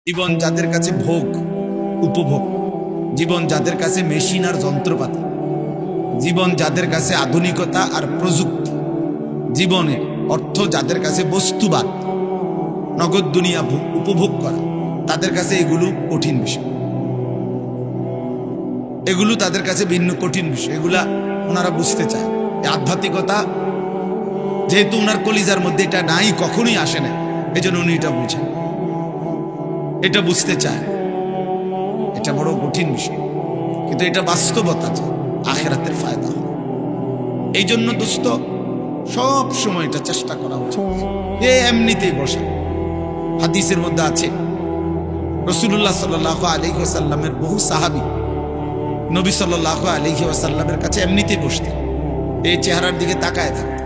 জীবন যাদের কাছে ভোগ উপভোগ, জীবন যাদের কাছে মেশিন আর যন্ত্রপাতি, জীবন যাদের কাছে আধুনিকতা আর প্রযুক্তি, জীবনের অর্থ যাদের কাছে বস্তুবাদ, নগদ দুনিয়া উপভোগ করা, তাদের কাছে এগুলো কঠিন বিষয়, এগুলো তাদের কাছে ভিন্ন কঠিন বিষয়। এগুলা ওনারা বুঝতে চায়। আধ্যাত্মিকতা যেহেতু ওনার কলিজার মধ্যে এটা নাই, কখনোই আসে না, এই জন্য উনি এটা বুঝেন, এটা বুঝতে চায়। এটা বড় কঠিন বিষয়, কিন্তু এটা বাস্তবতা যে আখিরাতের ফায়দা হয়। এই জন্য দোস্ত সব সময় এটা চেষ্টা করা উচিত। এমনিতেই বসা, হাদিসের মধ্যে আছে রাসূলুল্লাহ সাল্লাল্লাহু আলাইহি ওয়াসাল্লামের বহু সাহাবী নবী সাল্লাল্লাহু আলাইহি ওয়াসাল্লামের কাছে এমনিতেই বসতেন, এই চেহারার দিকে তাকায় থাকতেন।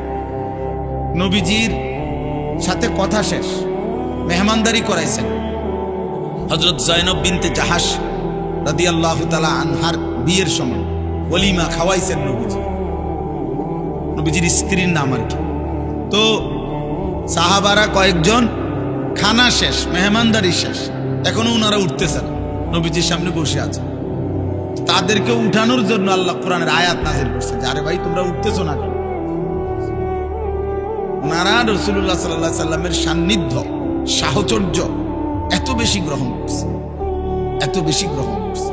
নবীজির সাথে কথা শেষ, মেহমানদারি করাইছেন। হযরত জয়নব বিনতে জাহাশ রাদিয়াল্লাহু তাআলা আনহার বিয়ের সময় ওলিমা খাওয়াইছেন নবীজি, নবীজির স্ত্রীর নাম আর কি। তো সাহাবারা কয়েকজন খানা শেষ, মেহমানদারি শেষ, এখনো ওনারা উঠতেছেন, নবীজির সামনে বসে আছে। তাদেরকে উঠানোর জন্য আল্লাহ কোরআনের আয়াত নাযিল করছে যে আরে ভাই তোমরা উঠতেছো না কেন? ওনারা রাসূলুল্লাহ সাল্লাল্লাহু আলাইহি সাল্লামের সান্নিধ্য, সাহচর্য এত বেশি গ্রহণ করছে, এত বেশি গ্রহণ করছে।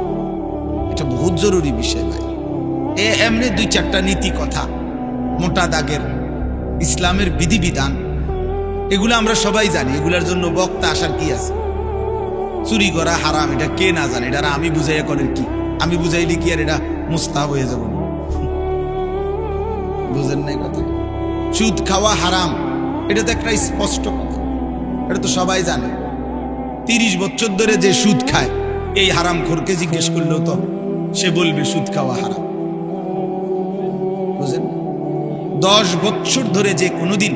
এটা বহুত জরুরি বিষয় ভাই। এমনি দুই চারটা নীতি কথা, মোটা দাগের ইসলামের বিধিবিধান, এগুলো আমরা সবাই জানি। এগুলোর জন্য বক্তা আসার কি আছে? চুরি করা হারাম, এটা কে না জানে? এটা আমি বুঝাইয়া করেন কি? আমি বুঝাইলে কি আর এটা মুস্তাহাব হয়ে যাব? বুঝেন নাই কথা? সুদ খাওয়া হারাম, এটা তো একটা স্পষ্ট কথা, এটা তো সবাই জানে। 30 বছর ধরে যে সুদ খায়, এই হারাম খোরকে জিজ্ঞেস করলেও তো সে বলবে সুদ খাওয়া হারাম। বুঝেন? 10 বছর ধরে যে কোনোদিন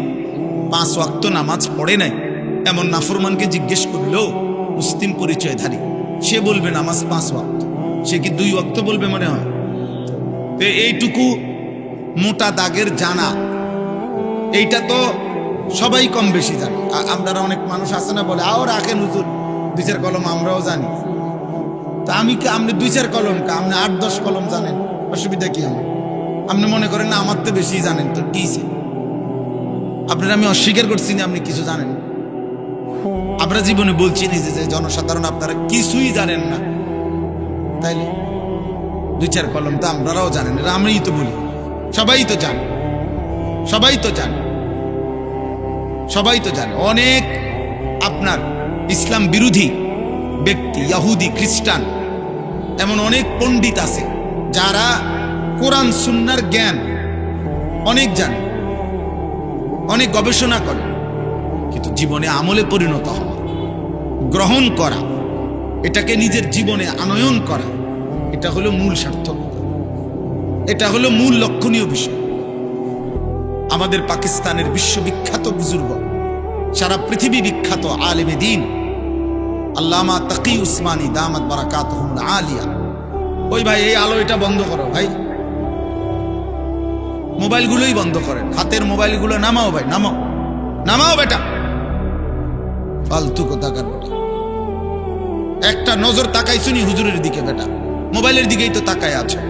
5 ওয়াক্ত নামাজ পড়ে নাই, এমন নাফরমানকে জিজ্ঞেস করলেও মুসলিম পরিচয়ধারী, সে বলবে নামাজ 5 ওয়াক্ত। সে কি 2 ওয়াক্ত বলবে মনে হয়? তো এইটুকু মোটা দাগের জানা, এইটা তো সবাই কম বেশি জানে। আমরা অনেক মানুষ আছে না বলে আও রাখেন হুজুর 2-4 কলম, আমরাও জানি। তা আমি কি আপনি 2-4 কলম কা আপনি 8-10 কলম জানেন, অসুবিধা কি? আমার আপনি মনে করেন না আমার তো বেশি জানেন, তো কি? আপনারা আমি অস্বীকার করছি না আপনি কিছু জানেন। আমরা জীবনে বলছি নিজে যে জনসাধারণ আপনারা কিছুই জানেন না, তাইলে 2-4 কলম তো আপনারাও জানেন, এটা আমিই তো বলি। সবাই তো জানে, সবাই তো জানে, সবাই তো জানে। অনেক আপনার ইসলাম বিরোধী ব্যক্তি, ইহুদি, খ্রিস্টান, এমন অনেক পণ্ডিত আছে যারা কোরআন সুন্নাহর জ্ঞান অনেক জানে, অনেক গবেষণা করে, কিন্তু জীবনে আমলে পরিণত হওয়া, গ্রহণ করা, এটাকে নিজের জীবনে আনয়ন করা, এটা হলো মূল সার্থকতা, এটা হলো মূল লক্ষণীয় বিষয়। আমাদের পাকিস্তানের বিশ্ববিখ্যাত বুজুর্গ, সারা পৃথিবী বিখ্যাত আলেমে দ্বীন আল্লামা তাকি উসমানী দামাত বারাকাতুহুল আলিয়া, ওই ভাই এই আলো এটা বন্ধ করো ভাই, মোবাইলগুলোই বন্ধ করেন, হাতের মোবাইলগুলো নামাও ভাই, নামাও, নামাও বেটা, ফালতু কোথাকার বেটা। একটা নজর তাকাই শুনি হুজুরের দিকে, বেটা মোবাইলের দিকেই তো তাকায় আছো।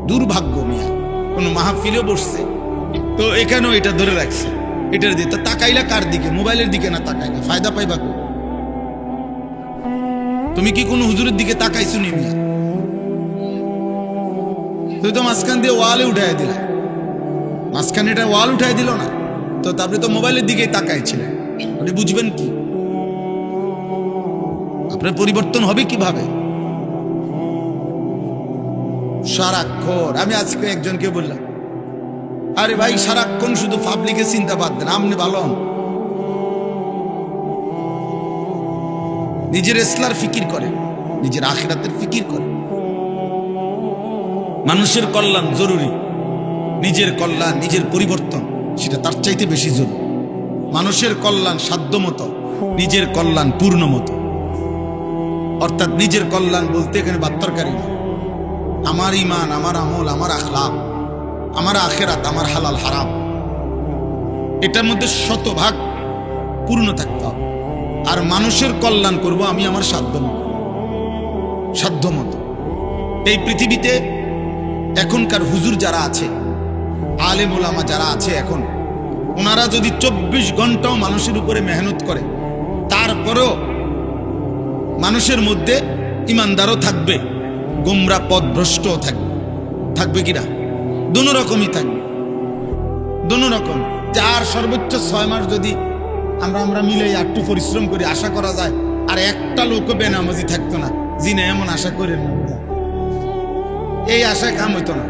দুর্ভাগ্য মিয়া, কোন মাহফিলে বসছে তো এখানেও এটা ধরে রাখছে, এটার দিয়ে তো তাকাইলা কার দিকে? মোবাইলের দিকে না তাকাইলা ফায়দা পাইবা কই? তুমি কি কোন হুজুরের দিকে তাকাইছো নি মিয়া? তুই তো মাঝখান দিয়ে ওয়ালে উঠাই দিলা, মাঝখানে এটা ওয়াল উঠাই দিল না তো, তারপরে তো মোবাইলের দিকেই তাকাইছিলেন, আপনি বুঝবেন কি? আপনার পরিবর্তন হবে কিভাবে? সারাক্ষণ আমি আজকে একজনকে বললাম, আরে ভাই সারাক্ষণ শুধু পাবলিকের চিন্তা বাদ দেন, আপনি ভালো হন, নিজের ইসলার ফিকির করেন, নিজের আখিরাতের ফিকির করেন। মানুষের কল্যাণ জরুরি, নিজের কল্যাণ, নিজের পরিবর্তন সেটা তার চাইতে বেশি জরুরি। মানুষের কল্যাণ সাধ্যমতো, নিজের কল্যাণ পূর্ণ মতো। অর্থাৎ নিজের কল্যাণ বলতে এখানে বাত্যরকারী না, আমার ইমান, আমার আমল, আমার আখলাক, আমার আখিরাত, আমার হালাল হারাম, এটার মধ্যে 100% পূর্ণ থাকতে হবে। আর মানুষের কল্যাণ করব আমি আমার সাধ্য মতো। এই পৃথিবীতে এখনকার হুজুর যারা আছে, আলেম ওলামা যারা আছে এখন, ওনারা যদি 24 ঘন্টাও মানুষের উপরে মেহনত করে, তারপরেও মানুষের মধ্যে ইমানদারও থাকবে, গোমরা পথভ্রষ্টও থাকবে কিনা? দুনো রকমই থাকবে, দুনো রকম। যার সর্বোচ্চ 6 মাস যদি আমরা মিলে একটু পরিশ্রম করি, আশা করা যায় আর একটা লোকও বেনামাজি থাকতো না। জিনে এমন আশা করেন না, এই আশায় কাম হইতো না।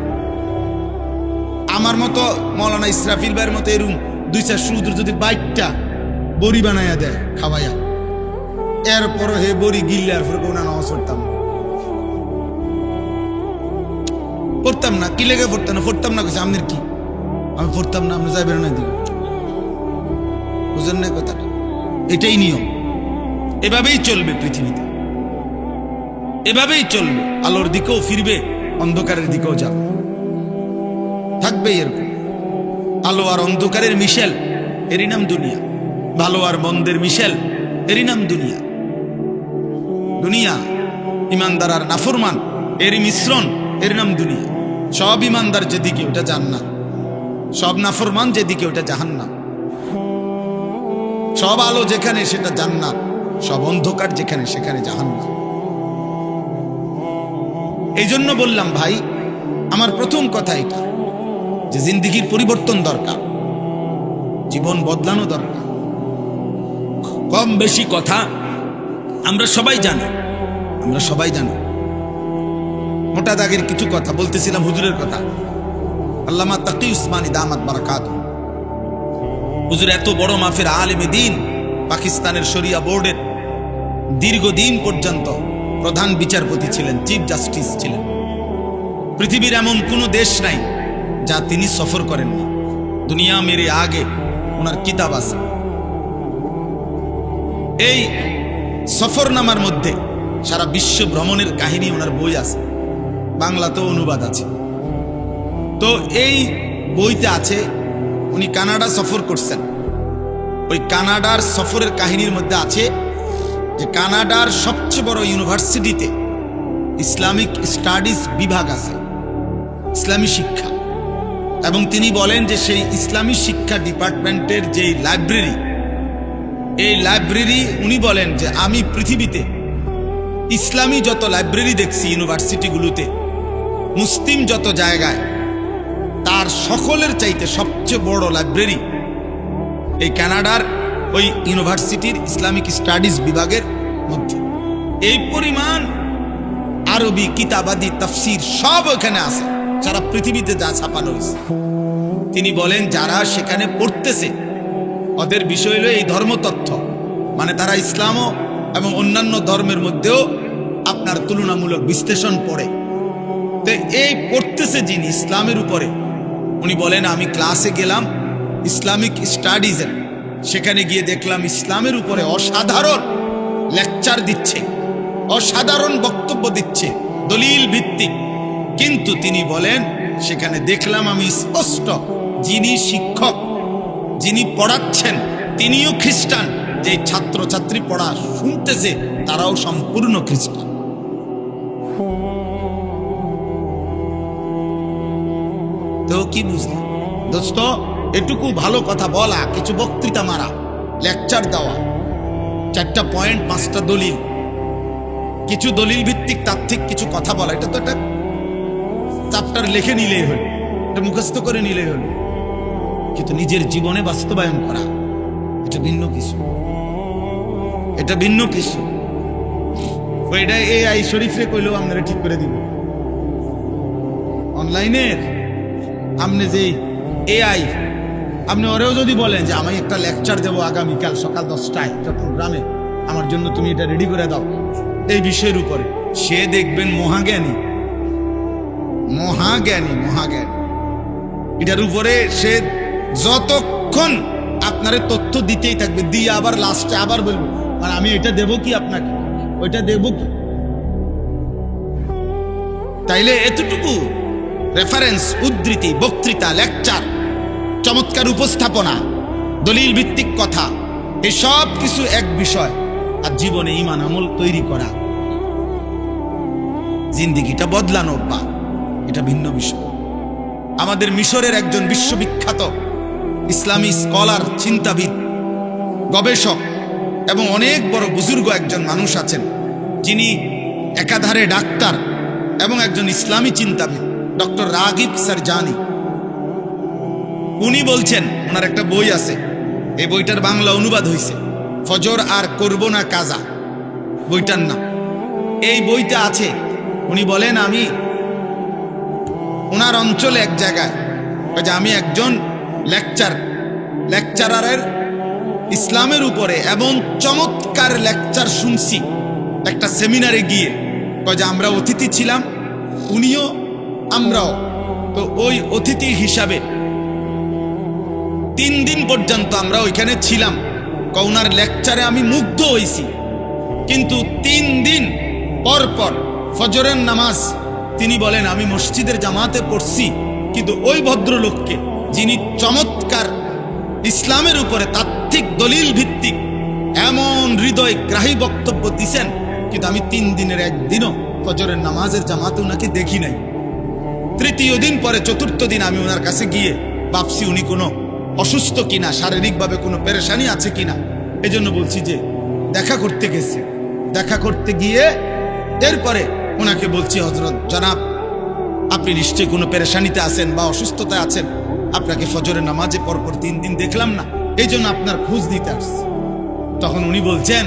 আমার মতো মৌলানা ইসরাফিল ভাইয়ের মতো এরকম 2-4 সুদূর যদি বাইকটা বড়ি বানাইয়া দেয় খাওয়াইয়া, এরপরও হে বড়ি গিল্লে আর ফেরকে ওনা নামাজ পড়তাম না। কি লেগে পড়তাম না কেছে আপনার কি? আমি পড়তাম না, আপনি যাইবেন না দিকে, বুঝেন না কথাটা? এটাই নিয়ম, এভাবেই চলবে পৃথিবীতে, এভাবেই চলবে। আলোর দিকেও ফিরবে, অন্ধকারের দিকেও যাবে, থাকবে এরকম। আলো আর অন্ধকারের মিশেল, এরই নাম দুনিয়া। ভালো আর মন্দের মিশেল, এরই নাম দুনিয়া। দুনিয়া ইমানদার আর নাফরমান এরই মিশ্রণ, এর নাম দুনিয়া। সব ইমানদার যেদিকে ওটা জান্নাত, সব নাফরমান যেদিকে ওটা জাহান্নাম। সব আলো যেখানে সেটা জান্নাত, সব অন্ধকার যেখানে সেখানে জাহান্নাম। এই জন্য বললাম ভাই, আমার প্রথম কথা এটা যে জিন্দেগির পরিবর্তন দরকার, জীবন বদলানো দরকার। কম বেশি কথা আমরা সবাই জানি। মোটা দাগের কিছু কথা বলতেছিলাম, হুজুরের কথা। আল্লামা তাকি উসমানী দামাত বারাকাতুহু, হুজুর এত বড় মাফের আলেমে দ্বীন, পাকিস্তানের শরিয়া বোর্ডের দীর্ঘদিন পর্যন্ত প্রধান বিচারপতি ছিলেন, চিফ জাস্টিস ছিলেন। পৃথিবীর এমন কোনো দেশ নাই যা তিনি সফর করেননি। দুনিয়া মেরে আগে ওনার কিতাব আছে। এই সফরনামার মধ্যে সারা বিশ্ব ভ্রমণের কাহিনী ওনার বই আছে, বাংলাতেও অনুবাদ আছে। তো এই বইতে আছে উনি কানাডা সফর করছেন। ওই কানাডার সফরের কাহিনীর মধ্যে আছে যে কানাডার সবচেয়ে বড় ইউনিভার্সিটিতে ইসলামিক স্টাডিজ বিভাগ আছে, ইসলামী শিক্ষা। এবং তিনি বলেন যে সেই ইসলামী শিক্ষা ডিপার্টমেন্টের যে লাইব্রেরি, এই লাইব্রেরি উনি বলেন যে আমি পৃথিবীতে ইসলামী যত লাইব্রেরি দেখছি ইউনিভার্সিটিগুলোতে, মুসলিম যত জায়গায়, তার সকলের চাইতে সবচেয়ে বড় লাইব্রেরি এই কানাডার ওই ইউনিভার্সিটির ইসলামিক স্টাডিজ বিভাগের মধ্যে। এই পরিমাণ আরবি কিতাবাদি তাফসির সব ওখানে আছে, সারা পৃথিবীতে যা ছাপানো হয়েছে। তিনি বলেন যারা সেখানে পড়তেছে ওদের বিষয় হলো এই ধর্মতত্ত্ব, মানে তারা ইসলাম এবং অন্যান্য ধর্মের মধ্যেও আপনার তুলনামূলক বিশ্লেষণ পড়ে। তো এই পড়তেছে যিনি ইসলামের উপরে, উনি বলেন আমি ক্লাসে গেলাম ইসলামিক স্টাডিজের, সেখানে গিয়ে দেখলাম ইসলামের উপরে অসাধারণ লেকচার দিচ্ছে, অসাধারণ বক্তব্য দিচ্ছে, দলিল ভিত্তিক। কিন্তু তিনি বলেন সেখানে দেখলাম আমি স্পষ্ট যিনি শিক্ষক, যিনি পড়াচ্ছেন তিনিও খ্রিস্টান, যে ছাত্রছাত্রী পড়া শুনতেছে তারাও সম্পূর্ণ খ্রিস্টান। তো কি বুঝলাম দোস্ত? এটুকু ভালো কথা বলা, কিছু বক্তৃতা মারা, লেকচার দেওয়া, 4টা পয়েন্ট 5টা দলিল, কিছু দলিল ভিত্তিক তাত্ত্বিক কিছু কথা বলা, এটা তো একটা চ্যাপ্টার লিখে নিলেই হলো, এটা মুখস্থ করে নিলেই হলো। কিন্তু নিজের জীবনে বাস্তবায়ন করা এটা ভিন্ন কিছু, এটা ভিন্ন কিছু। ওইটা AI শরীফরে কইলেও আপনারা ঠিক করে দিব। অনলাইনের আপনি যে AI, আপনি ওরেও যদি বলেন যে আমি একটা লেকচার দেবো আগামীকাল সকাল 10টায় চট্টগ্রামে, আমার জন্য তুমি এটা রেডি করে দাও এই বিষয়ের উপরে, সে দেখবেন মহাজ্ঞানী, মহাজ্ঞানী, মহাজ্ঞানী। এটার উপরে সে যতক্ষণ আপনারে তথ্য দিতেই থাকবে, দিয়ে আবার লাস্টে আবার বলবো আর আমি এটা দেবো কি আপনাকে, ওইটা দেবো কি। তাইলে এতটুকু রেফারেন্স, উদ্ধৃতি, বক্তৃতা, লেকচার, চমৎকার উপস্থাপনা, দলিল ভিত্তিক কথা, এই সব কিছু এক বিষয়, আর জীবনে ঈমান আমল তৈরি করা, জিন্দেগিটা বদলানো বা এটা ভিন্ন বিষয়। আমাদের মিশরের একজন বিশ্ববিখ্যাত ইসলামী স্কলার, চিন্তাবিদ, গবেষক এবং অনেক বড় বুজুর্গ একজন মানুষ আছেন, যিনি একাধারে ডাক্তার এবং একজন ইসলামী চিন্তাবিদ, ডক্টর রাগিব সারজানি। উনি বলছেন, ওনার একটা বই আছে, এই বইটার বাংলা অনুবাদ হয়েছে ফজর আর করব না কাজা, বইটার নাম। এই বইটা আছে, উনি বলেন আমি ওনার অঞ্চলে এক জায়গায়, যে আমি একজন লেকচারারের ইসলামের উপরে এবং চমৎকার লেকচার শুনছি একটা সেমিনারে গিয়ে, যে আমরা অতিথি ছিলাম, উনিও আমরাও। তো ওই অতিথি হিসাবে 3 দিন পর্যন্ত আমরা ওইখানে ছিলাম। ওনার লেকচারে আমি মুগ্ধ হয়েছি, কিন্তু 3 দিন পর পর ফজরের নামাজ তিনি বলেন আমি মসজিদের জামাতে পড়ছি, কিন্তু ওই ভদ্রলোককে, যিনি চমৎকার ইসলামের উপরে তাত্ত্বিক দলিল ভিত্তিক এমন হৃদয়গ্রাহী বক্তব্য দিছেন, কিন্তু আমি 3 দিনের একদিনও ফজরের নামাজের জামাতে ওনাকে দেখি নাই। 3য় দিন পরে 4র্থ দিন আমি ওনার কাছে গিয়ে ভাবছি উনি কোনো অসুস্থ কিনা, শারীরিকভাবে কোনো পেরেশানি আছে কিনা। এজন্য বলছি যে দেখা করতে গেছে, দেখা করতে গিয়ে এরপরে ওনাকে বলছি, হযরত জনাব আপনি নিশ্চয়ই কোনো পেরেশানিতে আছেন বা অসুস্থতায় আছেন, আপনাকে ফজরের নামাজে পরপর 3 দিন দেখলাম না, এই জন্য আপনার খোঁজ দিতে আসছি। তখন উনি বলছেন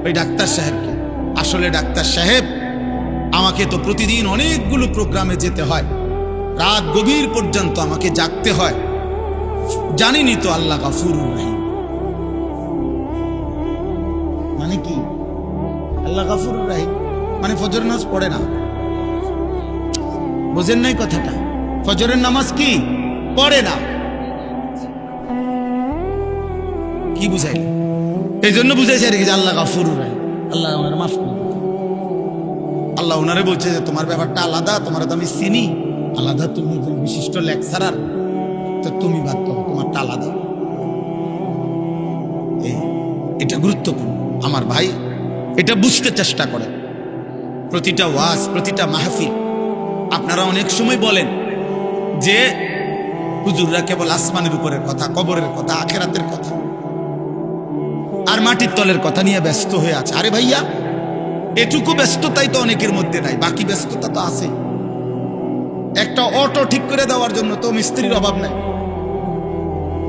ওই ডাক্তার সাহেবকে, আসলে ডাক্তার সাহেব আমাকে তো প্রতিদিন অনেকগুলো প্রোগ্রামে যেতে হয়, রাত গভীর পর্যন্ত আমাকে জাগতে হয়, জানিনি তো আল্লাহ গাফুরুর রহিম। মানে কি আল্লাহ গাফুরুর রহিম? মানে ফজরের নামাজ পড়ে না, বোঝেন নাই কথাটা? ফজরের নামাজ কি পড়ে না, কি বুঝাইল? এই জন্য বুঝাইছে আর কি যে আল্লাহ গাফুরুর রহিম, আল্লাহ ওনার মাফ করবে। আল্লাহ ওনারে বলছে যে তোমার ব্যাপারটা আলাদা, তোমার তো আমি চিনি, আলাদা, তুমি একজন বিশিষ্ট লেকচারার, তো তুমি বাদ দাও, তোমারটা আলাদা। এটা গুরুত্বপূর্ণ আমার ভাই, এটা বুঝতে চেষ্টা করেন। প্রতিটা ওয়াজ, প্রতিটা মাহফিল, আপনারা অনেক সময় বলেন যে হুজুররা কেবল আসমানের উপরের কথা, কবরের কথা, আখেরাতের কথা আর মাটির তলের কথা নিয়ে ব্যস্ত হয়ে আছে। আরে ভাইয়া, এটুকু ব্যস্ততাই তো অনেকের মধ্যে নাই, বাকি ব্যস্ততা তো আছে। একটা অটো ঠিক করে দেওয়ার জন্য তো মিস্ত্রির অভাব নাই,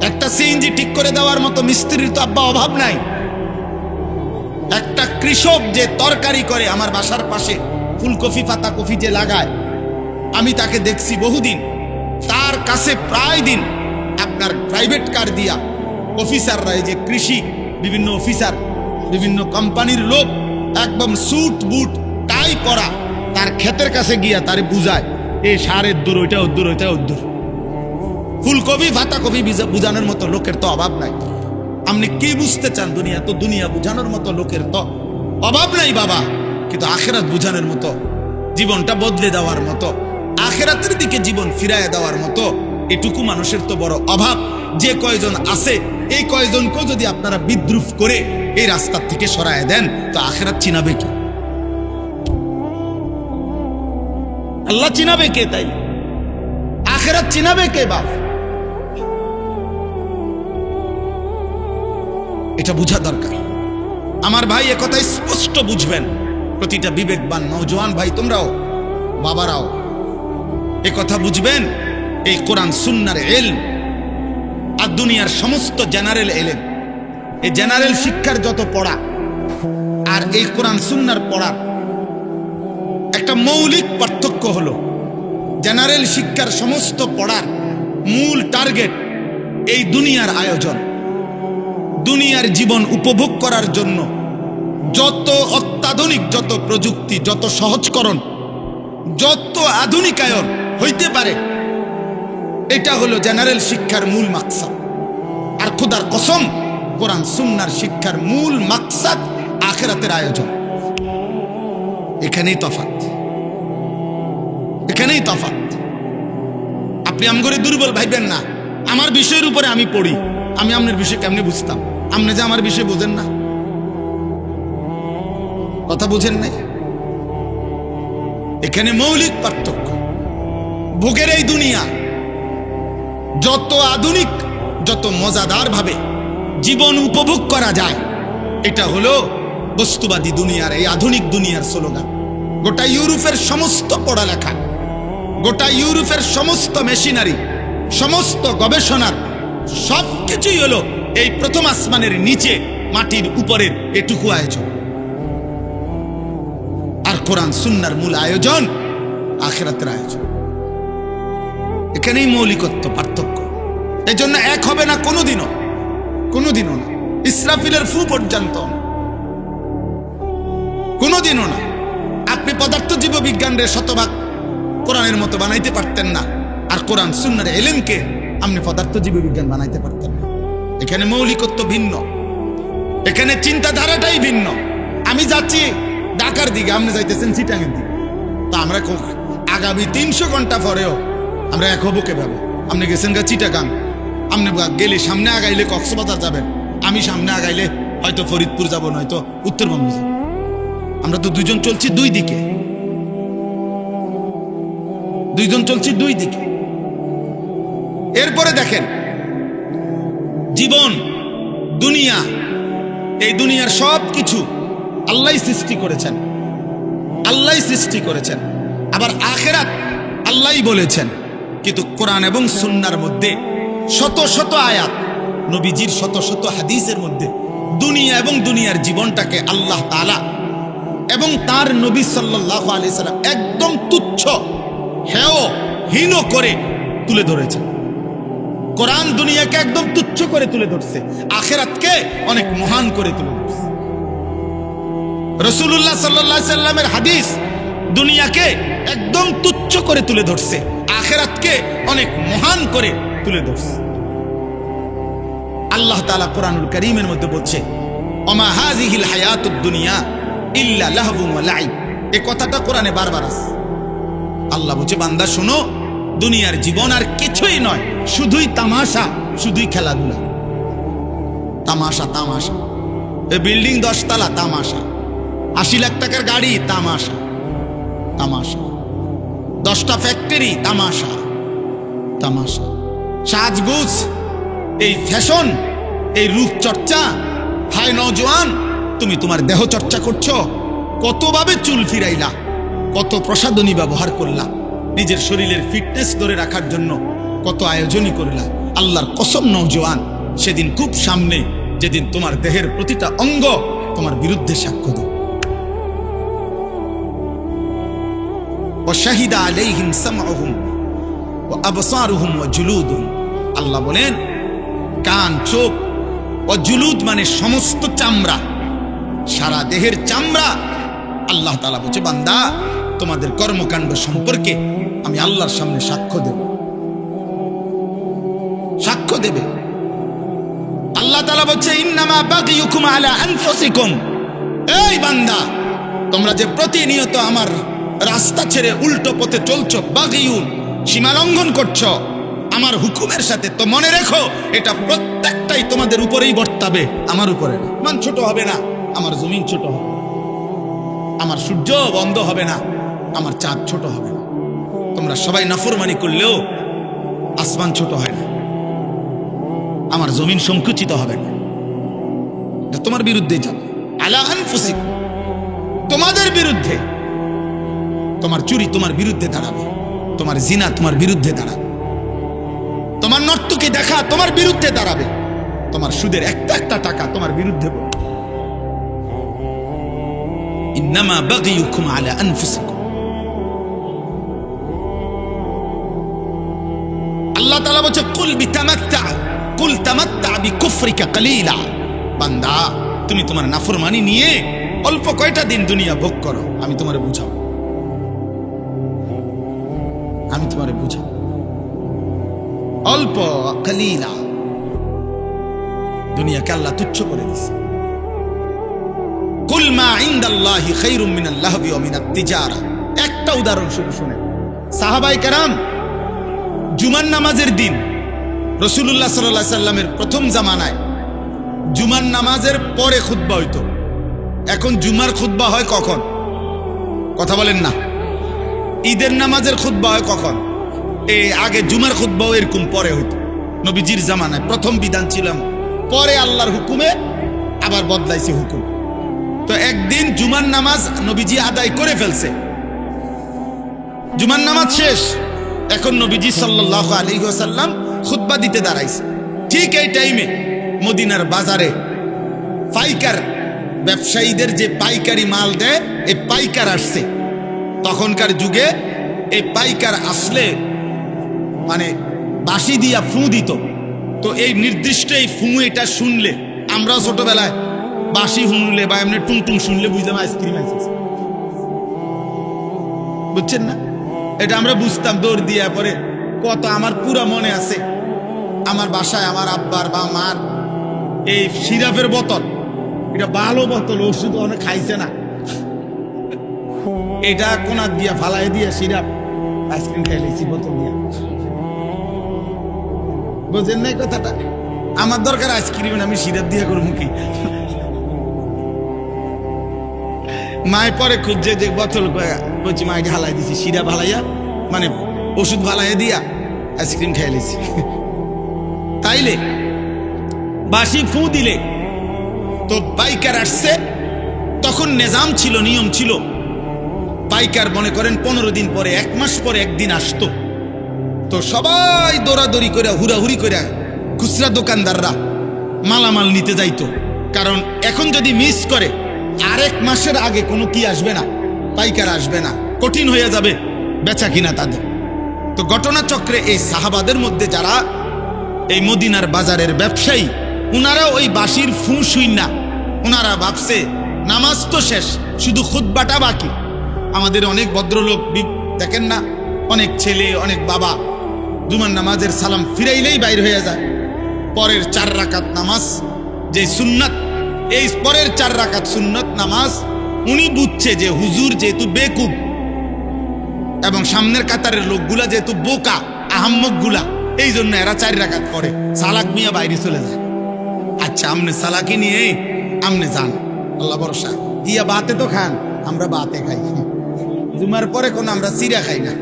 একটা সিএনজি ঠিক করে দেওয়ার মতো মিস্ত্রির তো আব্বা অভাব নাই। একটা কৃষক যে তরকারি করে, আমার বাসার পাশে ফুলকপি, পাতাকপি যে লাগায়, আমি তাকে দেখছি বহুদিন, তার কাছে প্রায় দিন আপনার প্রাইভেট কার দিয়া অফিসাররা, এই যে কৃষি বিভিন্ন অফিসার, বিভিন্ন কোম্পানির লোক, একদম স্যুট বুট টাই পরা, তার ক্ষেতের কাছে গিয়া তারে বুঝায় এই সারের দূর, ওইটা উদ্দূর, ওইটা উদ্দূর। ফুলকপি পাতাকপি বুঝানোর মতো লোকের তো অভাব নাই। আপনি কি বুঝতে চান? দুনিয়া তো দুনিয়া বুঝানোর মতো লোকের তো অভাব নাই বাবা, কিন্তু আখেরাত বুঝানোর মতো, জীবনটা বদলে দেওয়ার মতো, আখেরাতের দিকে জীবন ফিরায় দেওয়ার মতো এটুকু মানুষের তো বড় অভাব। যে কয়জন আছে, এই কয়জনকেও যদি আপনারা বিদ্রুপ করে এই রাস্তার থেকে সরায় দেন, তো আখেরাত চিনাবে কি? আল্লাহ চিনাবে কে? তাই আখেরাত চিনাবে কে বাপ? এটা বোঝা দরকার আমার ভাই, একথা স্পষ্ট বুঝবেন। প্রতিটা বিবেকবান নওজোয়ান ভাই, তোমরাও বাবারাও একথা বুঝবেন। এই কোরআন সুন্নাহর ইলম আর দুনিয়ার সমস্ত জেনারেল ইলম, এই জেনারেল শিক্ষার যত পড়া আর এই কোরআন সুন্নাহর পড়ার একটা মৌলিক পার্থক্য হলো, জেনারেল শিক্ষার সমস্ত পড়ার মূল টার্গেট এই দুনিয়ার আয়োজন, দুনিয়ার জীবন উপভোগ করার জন্য যত অত্যাধুনিক, যত প্রযুক্তি, যত সহজকরণ, যত আধুনিকায়ন হইতে পারে, এটা হলো জেনারেল শিক্ষার মূল মাকসাদ। আর খোদার কসম, কোরআন সুন্নাহর শিক্ষার মূল মাকসাদ আখিরাতের আয়োজন। এখানেই তফাৎ, এখানেই তফাৎ। আপনি আমগরে দুর্বল ভাইবেন না। আমার বিষয়ের উপরে আমি পড়ি, আমি আপনার বিষয় কেমনে বুঝতাম? আপনি যে আমার বিষয় বুঝেন না, কথা বুঝেন নাই। এখানে মৌলিক পার্থক্য। ভোগের এই দুনিয়া যত আধুনিক, যত মজাদার ভাবে জীবন উপভোগ করা যায়, এটা হলো বস্তুবাদী দুনিয়ার, এই আধুনিক দুনিয়ার স্লোগান। গোটা ইউরোপের সমস্ত পড়ালেখা, গোটা ইউরোপের সমস্ত মেশিনারি, সমস্ত গবেষণার সবকিছুই হলো এই প্রথম আসমানের নিচে মাটির উপরের এটুকু আয়োজন। আর কোরআন সুন্নাহর মূল আয়োজন আখিরাতের আয়োজন। এখানেই মৌলিকত্ব, পার্থক্য। এই জন্য এক হবে না কোনোদিনও, কোনোদিনও না। ইসরাফিলের ফু পর্যন্ত কোনোদিনও না। আপনি পদার্থ জীববিজ্ঞানের শতভাগ কোরআনের মতো বানাইতে পারতেন না, আর কোরআন সুন্নাহর ইলমকে আপনি পদার্থ জীববিজ্ঞান বানাইতে পারতেন না। এখানে মৌলিকত্ব ভিন্ন, এখানে চিন্তাধারাটাই ভিন্ন। আমি যাচ্ছি ঢাকার দিকে, আপনি যাইতেছেন চিটাঙের দিকে, তো আমরা আগামী 300 ঘন্টা পরেও আমরা এক হবো কেভাবে? আপনি গেছেন গা চিটাগাং, আপনি গেলে সামনে আগাইলে কক্সবাজার যাবেন, আমি সামনে আগাইলে হয়তো ফরিদপুর যাব, নয়তো উত্তরবঙ্গ যাব। আমরা তো দুইজন চলছি দুই দিকে, দুইজন চলছি দুই দিকে। এরপরে দেখেন জীবন, দুনিয়া, এই দুনিয়ার সব কিছু আল্লাহ সৃষ্টি করেছেন, আল্লাহ সৃষ্টি করেছেন। আবার আখিরাত আল্লাহই বলেছেন। কিন্তু কোরআন এবং সুন্নাহর মধ্যে শত শত আয়াত, নবীজির শত শত হাদিসের মধ্যে দুনিয়া এবং দুনিয়ার জীবনটাকে আল্লাহ তাআলা এবং তার নবী সাল্লাল্লাহু আলাইহি সাল্লাম একদম তুচ্ছ, হেয়, হীন করে তুলে ধরেছেন। কোরআন দুনিয়াকে একদম তুচ্ছ করে তুলে ধরছে, আখিরাতকে অনেক মহান করে তুলে ধরছে। রাসূলুল্লাহ সাল্লাল্লাহু আলাইহি সাল্লামের হাদিস দুনিয়াকে একদম তুচ্ছ করে তুলে ধরছে, আখিরাতকে অনেক মহান করে তুলে ধরছে। আল্লাহ তাআলা কোরআনুল কারীমের মধ্যে বলছে, ওমা হাযিহিল হায়াতুদ দুনিয়া ইল্লা লাহবুন ওয়া লাইব। এই কথাটা কোরআনে বারবার আছে। আল্লাহ বলছে, বান্দা শোনো, দুনিয়ার জীবন আর কিছুই নয়, শুধুই তামাশা, শুধুই খেলাধুলা। তামাশা, তামাশা। এই বিল্ডিং 10 তলা, তামাশা। 80 লাখ টাকার গাড়ি, তামাশা, তামাশা। 10টা ফ্যাক্টরি, তামাশা, তামাশা। সাজগুজ, এই ফ্যাশন, এই রূপচর্চা। হায় নওজোয়ান, তুমি তোমার দেহ চর্চা করছো, কতভাবে চুল ফিরাইলা, কত প্রসাধনী ব্যবহার করলা, নিজের শরীরের ফিটনেস ধরে রাখার জন্য কত আয়োজনই করলা। আল্লাহর কসম নওজোয়ান, সেদিন খুব সামনে, যেদিন তোমার দেহের প্রতিটা অঙ্গ তোমার বিরুদ্ধে সাক্ষ্য দেবে। ওয়াশাহিদা আলাইহিম সামউহুম ওয়া আবসারুহুম ওয়া জুলুদুহুম। আল্লাহ বলেন, কান, চোখ, ও জুলুদ মানে সমস্ত চামড়া, সারা দেহের চামড়া। আল্লাহ তাআলা বলছে, বান্দা তোমাদের কর্মকাণ্ড সম্পর্কে আমি আল্লাহর সামনে সাক্ষ্য দেব, সাক্ষ্য দেবে। আল্লাহ তাআলা বলছে, ইন্নামা বাগিয়ুকুম আলা আনফুসিকুম। এই বান্দা, তোমরা যে প্রতিনিয়ত আমার রাস্তা ছেড়ে উল্টো পথে চলছো, বাগিয়ুন, সীমা লঙ্ঘন করছো আমার হুকুমের সাথে, তো মনে রেখো এটা প্রত্যেকটাই তোমাদের উপরেই বর্তাবে, আমার উপরে না। মান ছোট হবে না, আমার জমিন ছোট হবে, আমার সূর্য বন্ধ হবে না, আমার চাঁদ ছোট হবে না। তোমরা সবাই নাফরমানি করলেও আসমান ছোট হয় না, আমার জমিন সংকুচিত হবে না। তোমার বিরুদ্ধে যাবে, আলা আনফুসিকুম, তোমাদের বিরুদ্ধে। তোমার চুরি তোমার বিরুদ্ধে দাঁড়াবে, তোমার জিনা তোমার বিরুদ্ধে দাঁড়াবে, তোমার নর্তকী দেখা তোমার বিরুদ্ধে দাঁড়াবে, তোমার সুদের একটা একটা টাকা তোমার বিরুদ্ধে বলবে। ইন্নামা বাগিয়ুকুম আলা আনফুসিকুম। আল্লাহ তাআলা বলছে, কুল বিতামাত্তা, কুল তামাত্তা বিকুফরিকা কালিলা। বান্দা, তুমি তোমার নাফরমানি নিয়ে অল্প কয়টা দিন দুনিয়া ভোগ করো, আমি তোমারে বুঝাবো, আমি তোমারে বুঝাবো। অল্প, কালিলা। দুনিয়াকে আল্লাহ তুচ্ছ করে দিয়েছে। কুল মা ইনদাল্লাহি খায়রুম মিনাল লাহবি ওয়া মিনাত তিজারা। একটা উদাহরণ শুধু শুনেন। সাহাবায়ে কেরাম জুমার নামাজের দিন রাসূলুল্লাহ সাল্লাল্লাহু আলাইহি সাল্লামের প্রথম জামানায় জুমার নামাজের পরে খুতবা হইতো। এখন জুমার খুতবা হয় কখন? কথা বলেন না। ঈদের নামাজের খুতবা হয় কখন? আগে জুমার খুতবাও এরকম পরে হইতো। নবীজির জামানায় প্রথম বিধান ছিলাম, পরে আল্লাহর হুকুমে আবার বদলাইছে হুকুম। তো একদিন জুমার নামাজ নবীজি আদায় করে ফেলছে, জুমার নামাজ শেষ, এখন নবীজি সাল্লাল্লাহু আলাইহি ওয়াসাল্লাম খুতবা দিতে দাঁড়াইছে। ঠিক এই টাইমে মদিনার বাজারে পাইকার ব্যবসায়ীদের যে পাইকারি মাল দেয়, এই পাইকার আসছে। তখনকার যুগে এই পাইকার আসলে মানে বাঁশি দিয়া ফু দিত। তো এই নির্দিষ্ট এই ফু এটা শুনলে, আমরাও ছোটবেলায় বাঁশি শুনলে বা এমনি টুংটুং শুনলে বুঝলাম আইসক্রিম আসছে, বুঝছেন না? এটা আমরা বুঝতাম দৌড় দিয়া। পরে কত আমার পুরা মনে আছে, আমার বাসায় আমার আব্বার বা মার এই সিরাপের বোতল, এটা ভালো বোতল, ওষুধ অনেক খাইছে না, এটা কোনা দিয়া ফালাই দিয়া সিরাপ আইসক্রিম খাইলেছি বোতল দিয়া। বুঝেন না কথাটা? আমার দরকার আইসক্রিম, আমি সিরাপ দিয়া করবো কি? মায়ের পরে খুঁজছে যে বোতল, বলছি মাকে হালাই দিছি, সিরাপ হালাইয়া মানে ওষুধ ভালাইয়া দিয়া আইসক্রিম খাইলেছি। তাইলে বাসি ফু দিলে তো পাইকার আসছে। তখন নিজাম ছিল, নিয়ম ছিল, পাইকার মনে করেন 15 দিন পরে, 1 মাস পরে একদিন আসতো। তো সবাই দৌড়াদৌড়ি করে হুড়াহুড়ি করে খুচরা দোকানদাররা মালামাল নিতে যাইতো। কারণ এখন যদি মিস করে আরেক মাসের আগে কোনো কি আসবে না, পাইকার আসবে না, কঠিন হয়ে যাবে বেচা কিনা তাদের। তো ঘটনাচক্রে এই সাহাবাদের মধ্যে যারা এই মদিনার বাজারের ব্যবসায়ী, উনারা ওই বাঁশির ফু শুই না, উনারা ভাবছে নামাজ তো শেষ, শুধু খুতবাটা বাকি। আমাদের অনেক ভদ্রলোক দেখেন না, অনেক ছেলে অনেক বাবা জুমার নামাজের সালাম ফিরাইলেই বাইর হয়ে যায়। পরের 4 রাকাত নামাজ যে সুন্নাত, এই পরের 4 রাকাত সুন্নাত নামাজ উনি বুঝছে যে হুজুর যেহেতু বেকুব এবং সামনের কাতারের লোকগুলা যেহেতু বোকা আহাম্মক গুলা, এই জন্য এরা 4 রাকাত পড়ে, সালাক মিয়া বাইরে চলে যায়। আচ্ছা আমনে সালাকি নিয়ে আমনে যান, আল্লাহ ভরসা। ইয়া বাতে তো খান, আমরা বাতে খাই, জুমার পরে কোনো আমরা চিরা খাই না,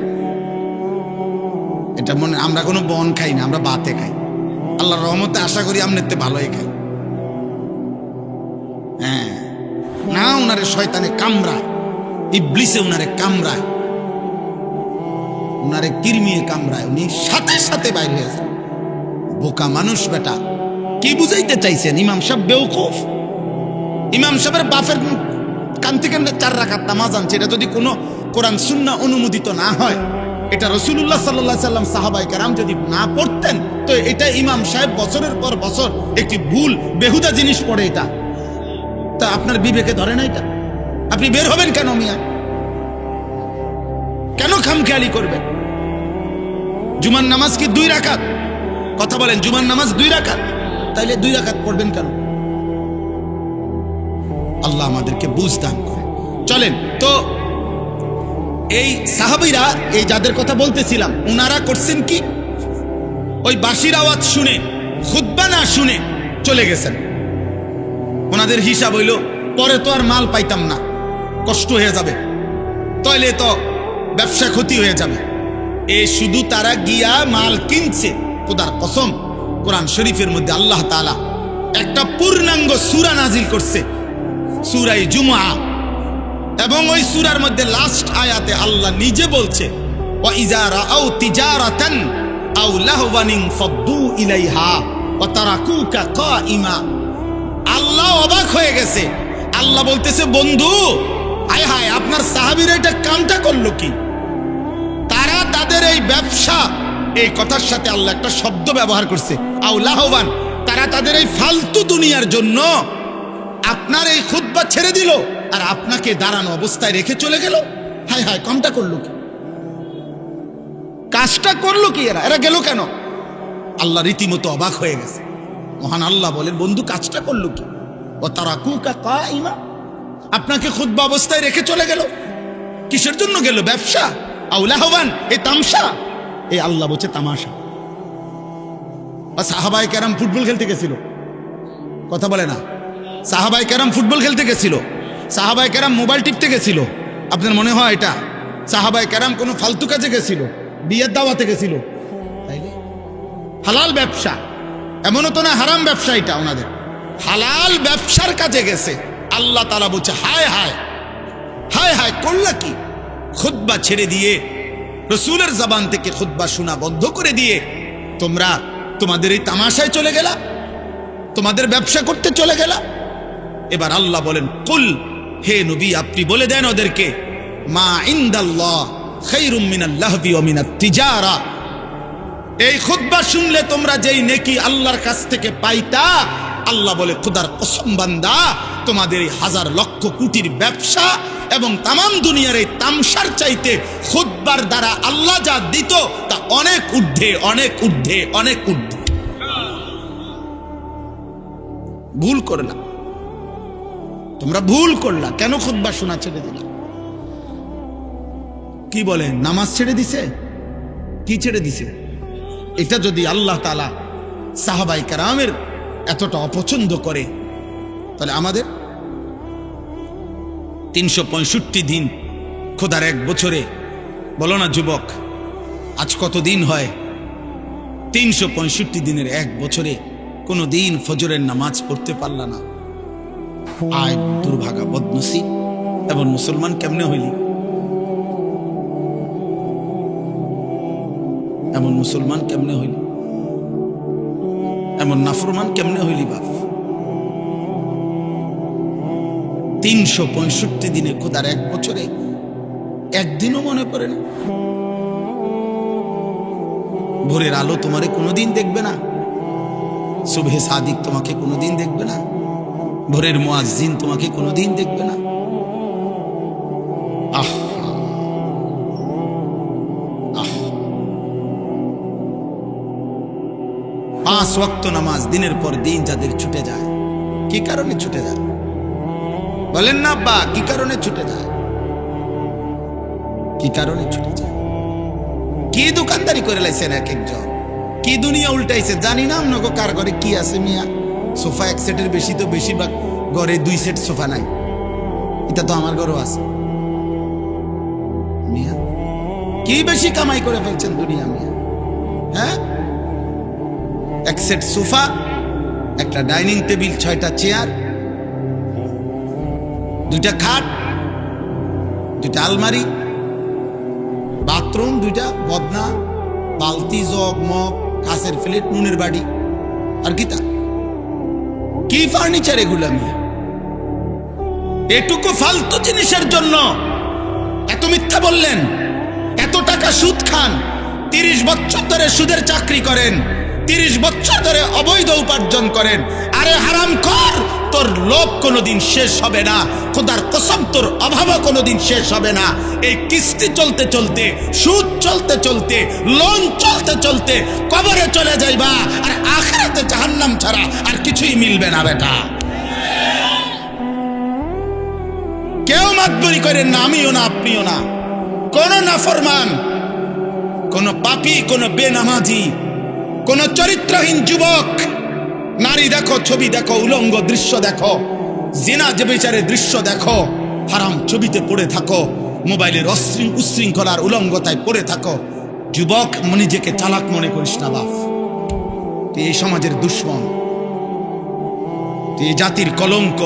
এটা মনে, আমরা কোনো বন খাই না, আমরা বাতে খাই। আল্লাহর রহমতে আশা করি আমনেতে ভালোই খাই। হ্যাঁ না, উনারে শয়তানে কামড়ায়, ইবলিসে উনারে কামড়ায়, উনারে কিরমিয়ে কামড়ায়, উনি সাথে সাথে বাইরে হয়ে যায়। বোকা মানুষ বেটা, কি বুঝাইতে চাইছেন? ইমাম সাহেব বেওকুফ, ইমাম সাহেবের বাপের কান থেকে 4 রাকাত নামাজ আনছে, এটা যদি কোনো কোরআন সুন্নাহ অনুমোদিত না হয়, এটা রাসূলুল্লাহ সাল্লাল্লাহু আলাইহি ওয়াসাল্লাম সাহাবায়ে কেরাম যদি না পড়তেন, তো এটা ইমাম সাহেব বছরের পর বছর একটি ভুল বেহুদা জিনিস পড়ে। এটা তা আপনার বিবেকে ধরে না? এটা আপনি বের হবেন কেন মিয়া? কেন খামখেয়ালি করবেন? জুমার নামাজ কি 2 রাকাত? কথা বলেন, জুমার নামাজ 2 রাকাত, তাইলে 2 রাকাত পড়বেন কেন? আল্লাহ আমাদেরকে বুঝ দান করে। চলেন তো, এই সাহাবীরা, এই যাদের কথা বলতেছিলাম, উনারা করছেন কি, ওই বাঁশির আওয়াজ শুনে খুতবা না শুনে চলে গেছেন। ওনাদের হিসাব হইল পরে তো আর মাল পাইতাম না, কষ্ট হয়ে যাবে, তাইলে তো ব্যবসা ক্ষতি হয়ে যাবে। শুধু তারা গিয়া মাল কিনছে। খোদার কসম, কোরআন শরীফের মধ্যে আল্লাহ তাআলা একটা পূর্ণাঙ্গ সূরা নাজিল করছে, সূরা জুমআ, এবং ওই সূরার মধ্যে লাস্ট আয়াতে আল্লাহ নিজে বলছে, ওয়া ইযা রাআউ তিজারাতান আও লাহওয়ান ফাদ্দু ইলাইহা ওয়া তারাকুকা কাইমা। আল্লাহ অবাক হয়ে গেছে, আল্লাহ বলতেছে, বন্ধু হায় হায়, আপনার সাহাবীরা এটা কামটা করলো কি? তারা তাদের এই ব্যবসা, এই কথার সাথে আল্লাহ একটা শব্দ ব্যবহার করছে, আও লাহওয়ান, তারা তাদের এই ফালতু দুনিয়ার জন্য আপনার এই খুতবা ছেড়ে দিল আর আপনাকে দাঁড়ানো অবস্থায় রেখে চলে গেল। হায় হায়, কামটা করলো কি? কাজটা করলো কি? এরা গেল কেন? আল্লাহ রীতিমতো অবাক হয়ে গেছে। মহান আল্লাহ বলেন, বন্ধু কাজটা করলো কি? ও তারাকুকা কাইমা, আপনাকে খুতবা অবস্থায় রেখে চলে গেল। কিসের জন্য গেল? ব্যবসা? আও লাহওয়ান, এই তামসা। এই আল্লাহ বলছে তামাশা। সাহাবায়ে কেরাম ফুটবল খেলতে গেছিল, কথা বলে না। সাহাবাই কেরাম ফুটবল খেলতে গেছিল, সাহাবাই কেরাম মোবাইল টিপতে গেছিল, আপনার মনে হয় এটা? সাহাবাই কেরাম কোনো ফালতু কাজে গেছিল, বিয়ের দাওয়াতে গেছিল? তাইলে হালাল ব্যবসা, এমনও তো না হারাম ব্যবসা, এটা ওনাদের হালাল ব্যবসার কাজে গেছে। আল্লাহ তাআলা বলছে হায় হায় হায় হায়, করলা কি? খুতবা ছেড়ে দিয়ে, রসুলের জবান থেকে খুতবা শোনা বন্ধ করে দিয়ে তোমরা তোমাদের এই তামাশায় চলে গেলা, তোমাদের ব্যবসা করতে চলে গেলা। এবার আল্লাহ বলেন, কুল, হে নবী আপনি বলে দেন ওদেরকে, মা ইনদাল্লাহ খায়রুম মিনাল লাহবি ওয়া মিনাত তিজারা। এই খুতবা শুনলে তোমরা যেই নেকি আল্লাহর কাছ থেকে পাইতা, আল্লাহ বলে খোদার কসম বান্দা, তোমাদের এই হাজার লক্ষ কোটির ব্যবসা এবং তামাম দুনিয়ার এই তামসার চাইতে খুতবার দ্বারা আল্লাহ যা দিত তা অনেক ঊর্ধ্বে, অনেক ঊর্ধ্বে, অনেক ঊর্ধ্বে। ভুল করলা তোমরা, ভুল করলা। কেন খুতবা শোনা ছেড়ে দিলা? কি বলেন, নামাজ ছেড়ে দিছে? কি ছেড়ে দিছে? এটা যদি আল্লাহ তাআলা সাহাবায়ে কেরামের এতটা অপছন্দ করে, তাহলে আমাদের 365 দিন খোদার এক বছরে, বলো না যুবক, আজ কত দিন হয়? 365 দিনের এক বছরে কোনো দিন ফজরের নামাজ পড়তে পারলা না। আয় দুর্ভাগা, বদনসিব। এবং মুসলমান কেমনে হইলি? এমন মুসলমান কেমনে হইলি? এমন নাফরমান কেমনে হইলি বাপ? 365 দিনে খোদার এক বছরে একদিনও মনে পড়ে না। ভোরের আলো তোমারে কোনোদিন দেখবে না, সুবহে সাদিক তোমাকে কোনোদিন দেখবে না, ভোরের মুয়াজ্জিন তোমাকে কোনোদিন দেখবে না। আহ আহ, 5 ওয়াক্ত নামাজ দিনের পর দিন যাদের ছুটে যায়, কি কারণে ছুটে যায়? বলেন না আব্বা, কি কারণে ছুটে যায়? কি কারণে ছুটে যায়? কি দোকানদারি করে লাইছেন এক একজন, কি দুনিয়া উল্টাইছে জানি না। আপনাকে কার ঘরে কি আছে মিয়া? সোফা এক সেটের বেশি তো বেশিরভাগ ঘরে 2 সেট সোফা নাই। এটা তো আমার ঘরেও আছে মিয়া। কি বেশি কামাই করে ফেলছেন দুনিয়া মিয়া? হ্যাঁ, এক সেট সোফা, একটা ডাইনিং টেবিল, 6টা চেয়ার, 2টা খাট, 2টা আলমারি, বাথরুম 2টা, বদনা, বালতি, জগ, মগ, কাঁচের প্লেট, নুনের বাড়ি, আর কি তা? কি ফার্নিচার এগুলা মিয়া? এটুকু ফালতু জিনিসের জন্য এত মিথ্যা বললেন, এত টাকা সুদ খান, 30 বছর ধরে সুদের চাকরি করেন, 30 বছর ধরে অবৈধ উপার্জন করেন। আরে হারামখোর, তোর লোভ কোনোদিন শেষ হবে না, খোদার কসম তোর অভাবও কোনোদিন শেষ হবে না। এই কিস্তি চলতে চলতে, সুদ চলতে চলতে, লোন চলতে চলতে কবরে চলে যাইবা, আর আখিরাতে জাহান্নাম ছাড়া আর কিছুই মিলবে না বেটা। কেউ মাতবরি করেন না, আমিও না, আপনিও না। কোন নাফরমান, কোন পাপী, কোন বেনামাজি, কোন চরিত্রহীন যুবক, নারী দেখো, ছবি দেখো, উলঙ্গ দৃশ্য দেখো, জিনা যে বিচারের দৃশ্য দেখো, হারাম ছবিতে পড়ে থাকো, মোবাইলের উশৃঙ্খলার উলঙ্গতায় পড়ে থাকো। যুবক, নিজেকে চালাক মনে করিস না বাপ। তুই এই সমাজের দুশ্মন, তুই এই জাতির কলঙ্ক।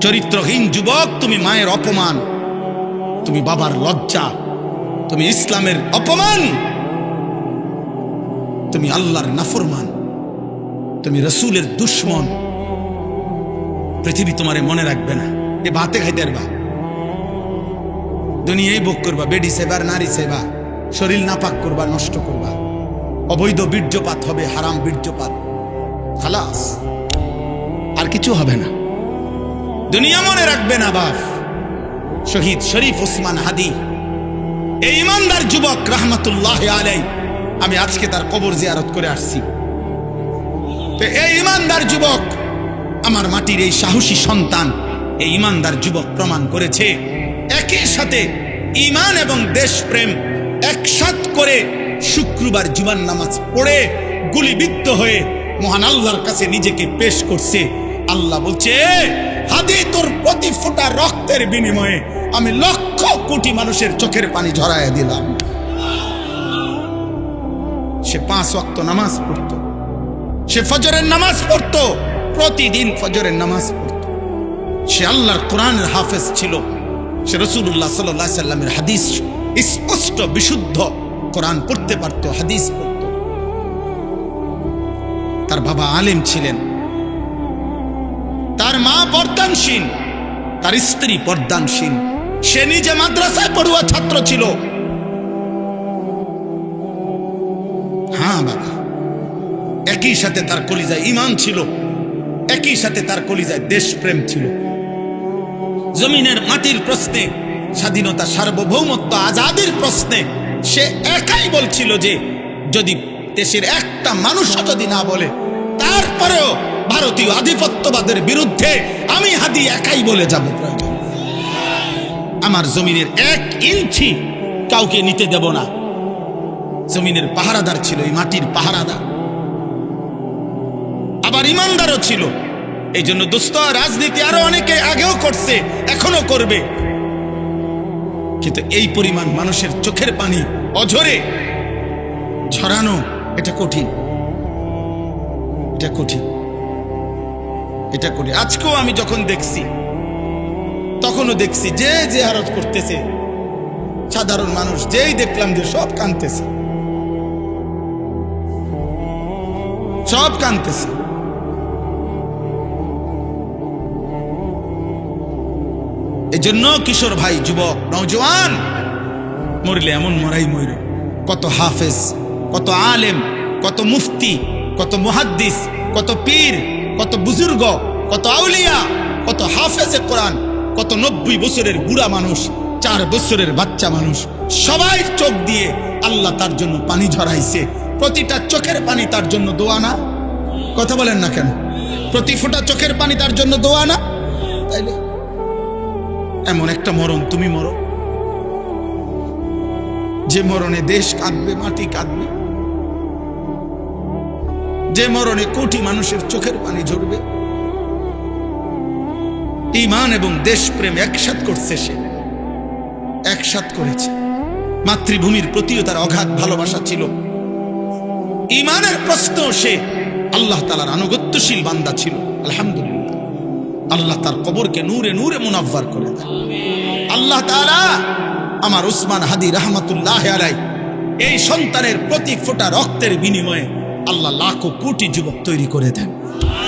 চরিত্রহীন যুবক, তুমি মায়ের অপমান, তুমি বাবার লজ্জা, তুমি ইসলামের অপমান, তুমি আল্লাহর নাফরমান, তুমি রসুলের দুশ্মন। পৃথিবী তোমারে মনে রাখবে না। এ ভাতে খাইতে পারবা, দুনিয়ায় ভোগ করবা, বেডি সেবা, নারী সেবা, শরীর নাপাক করবা, নষ্ট করবা, অবৈধ বীর্যপাত হবে, হারাম বীর্যপাত, খালাস, আর কিছু হবে না। দুনিয়া মনে রাখবে না বাপ। শহীদ শরীফ ওসমান হাদি, এই ইমানদার যুবক রহমতুল্লাহ আলাইহি, আমি আজকে তার কবর জিয়ারত করে আসছি। তো এই ইমানদার যুবক, আমার মাটির এই সাহসী সন্তান, এই ইমানদার যুবক প্রমাণ করেছে একই সাথে ঈমান এবং দেশপ্রেম একসাথ করে শুক্রবার জুমার নামাজ পড়ে গুলিবিদ্ধ হয়ে মহান আল্লাহর কাছে নিজেকে পেশ করছে। আল্লাহ বলছে, হাদি তোর প্রতি ফোঁটা রক্তের বিনিময়ে আমি লক্ষ কোটি মানুষের চোখের পানি ঝরায় দিলাম। সে 5 ওয়াক্ত নামাজ পড়তো, সে ফজরের নামাজ পড়তো, প্রতিদিন ফজরের নামাজ পড়তো, সে আল্লাহর কোরআনের হাফেজ ছিল, সে রাসূলুল্লাহ সাল্লাল্লাহু আলাইহি সাল্লামের হাদিস স্পষ্ট বিশুদ্ধ কোরআন পড়তে পারত, হাদিস পড়ত। তার বাবা আলেম ছিলেন, তার মা পর্দানশীল, তার স্ত্রী পর্দানশীল, সে নিজে মাদ্রাসায় পড়ুয়া ছাত্র ছিল। হ্যাঁ বাবা, একই সাথে তার কলিজায় ঈমান ছিল, একই সাথে তার কলিজায় দেশপ্রেম ছিল। জমিনের মাটির প্রশ্নে, স্বাধীনতা, সার্বভৌমত্ব, আজাদির প্রশ্নে সে একাই বলছিল যে যদি দেশের একটা মানুষও যদি না বলে, তারপরেও ভারতীয় আধিপত্যবাদের বিরুদ্ধে আমি হাদি একাই বলে যাব। আমার জমিনের 1 ইঞ্চি কাউকে নিতে দেব না। জমিনের পাহারাদার ছিল, এই মাটির পাহারাদার, আবার ইমানদারও ছিল। এই জন্য দোস্ত, রাজনীতি আরো অনেকে আগেও করছে, এখনো করবে, কিন্তু এই পরিমাণ মানুষের চোখের পানি অঝরে ঝরানো এটা কঠিন, এটা কঠিন, এটা কঠিন। আজকেও আমি যখন দেখছি, তখনও দেখছি যে জিয়ারত করতেছে সাধারণ মানুষ, যেই দেখলাম যে সব কাঁদতেছে, সব কাঁদতেছে। এজন্য কিশোর ভাই, যুবক, নওজোয়ান, মরলে এমন মরাই মইর। কত হাফেজ, কত আলেম, কত মুফতি, কত মুহাদ্দিস, কত পীর, কত বুজুর্গ, কত আউলিয়া, কত হাফেজে কোরআন, কত 90 বছরের বুড়া মানুষ, 4 বছরের বাচ্চা মানুষ, সবাই চোখ দিয়ে আল্লাহ তার জন্য পানি ঝরাইছে। প্রতিটা চোখের পানি তার জন্য দোয়া না? কথা বলেন না কেন? প্রতি ফোঁটা চোখের পানি তার জন্য দোয়া না? তাইলে এমন একটা মরণ তুমি মরো, যে মরণে দেশ কাঁদবে, মাটি কাঁদবে, যে মরণে কোটি মানুষের চোখের পানি ঝরবে। ঈমান এবং দেশপ্রেম একসাথ করছে, সে একসাথ করেছে। মাতৃভূমির প্রতিও তার অগাধ ভালোবাসা ছিল। ঈমানের প্রশ্ন, সে আল্লাহ তাআলার আনুগত্যশীল বান্দা ছিল। আলহামদুলিল্লাহ, আল্লাহ তার কবরকে নূরে নূরে মুনাফফার করে দেন। আল্লাহ তাআলা আমার উসমান হাদি রাহমাতুল্লাহ আলাইহি এই সন্তানের প্রতি ফোঁটা রক্তের বিনিময়ে আল্লাহ লাখো কোটি যুবক তৈরি করে দেন,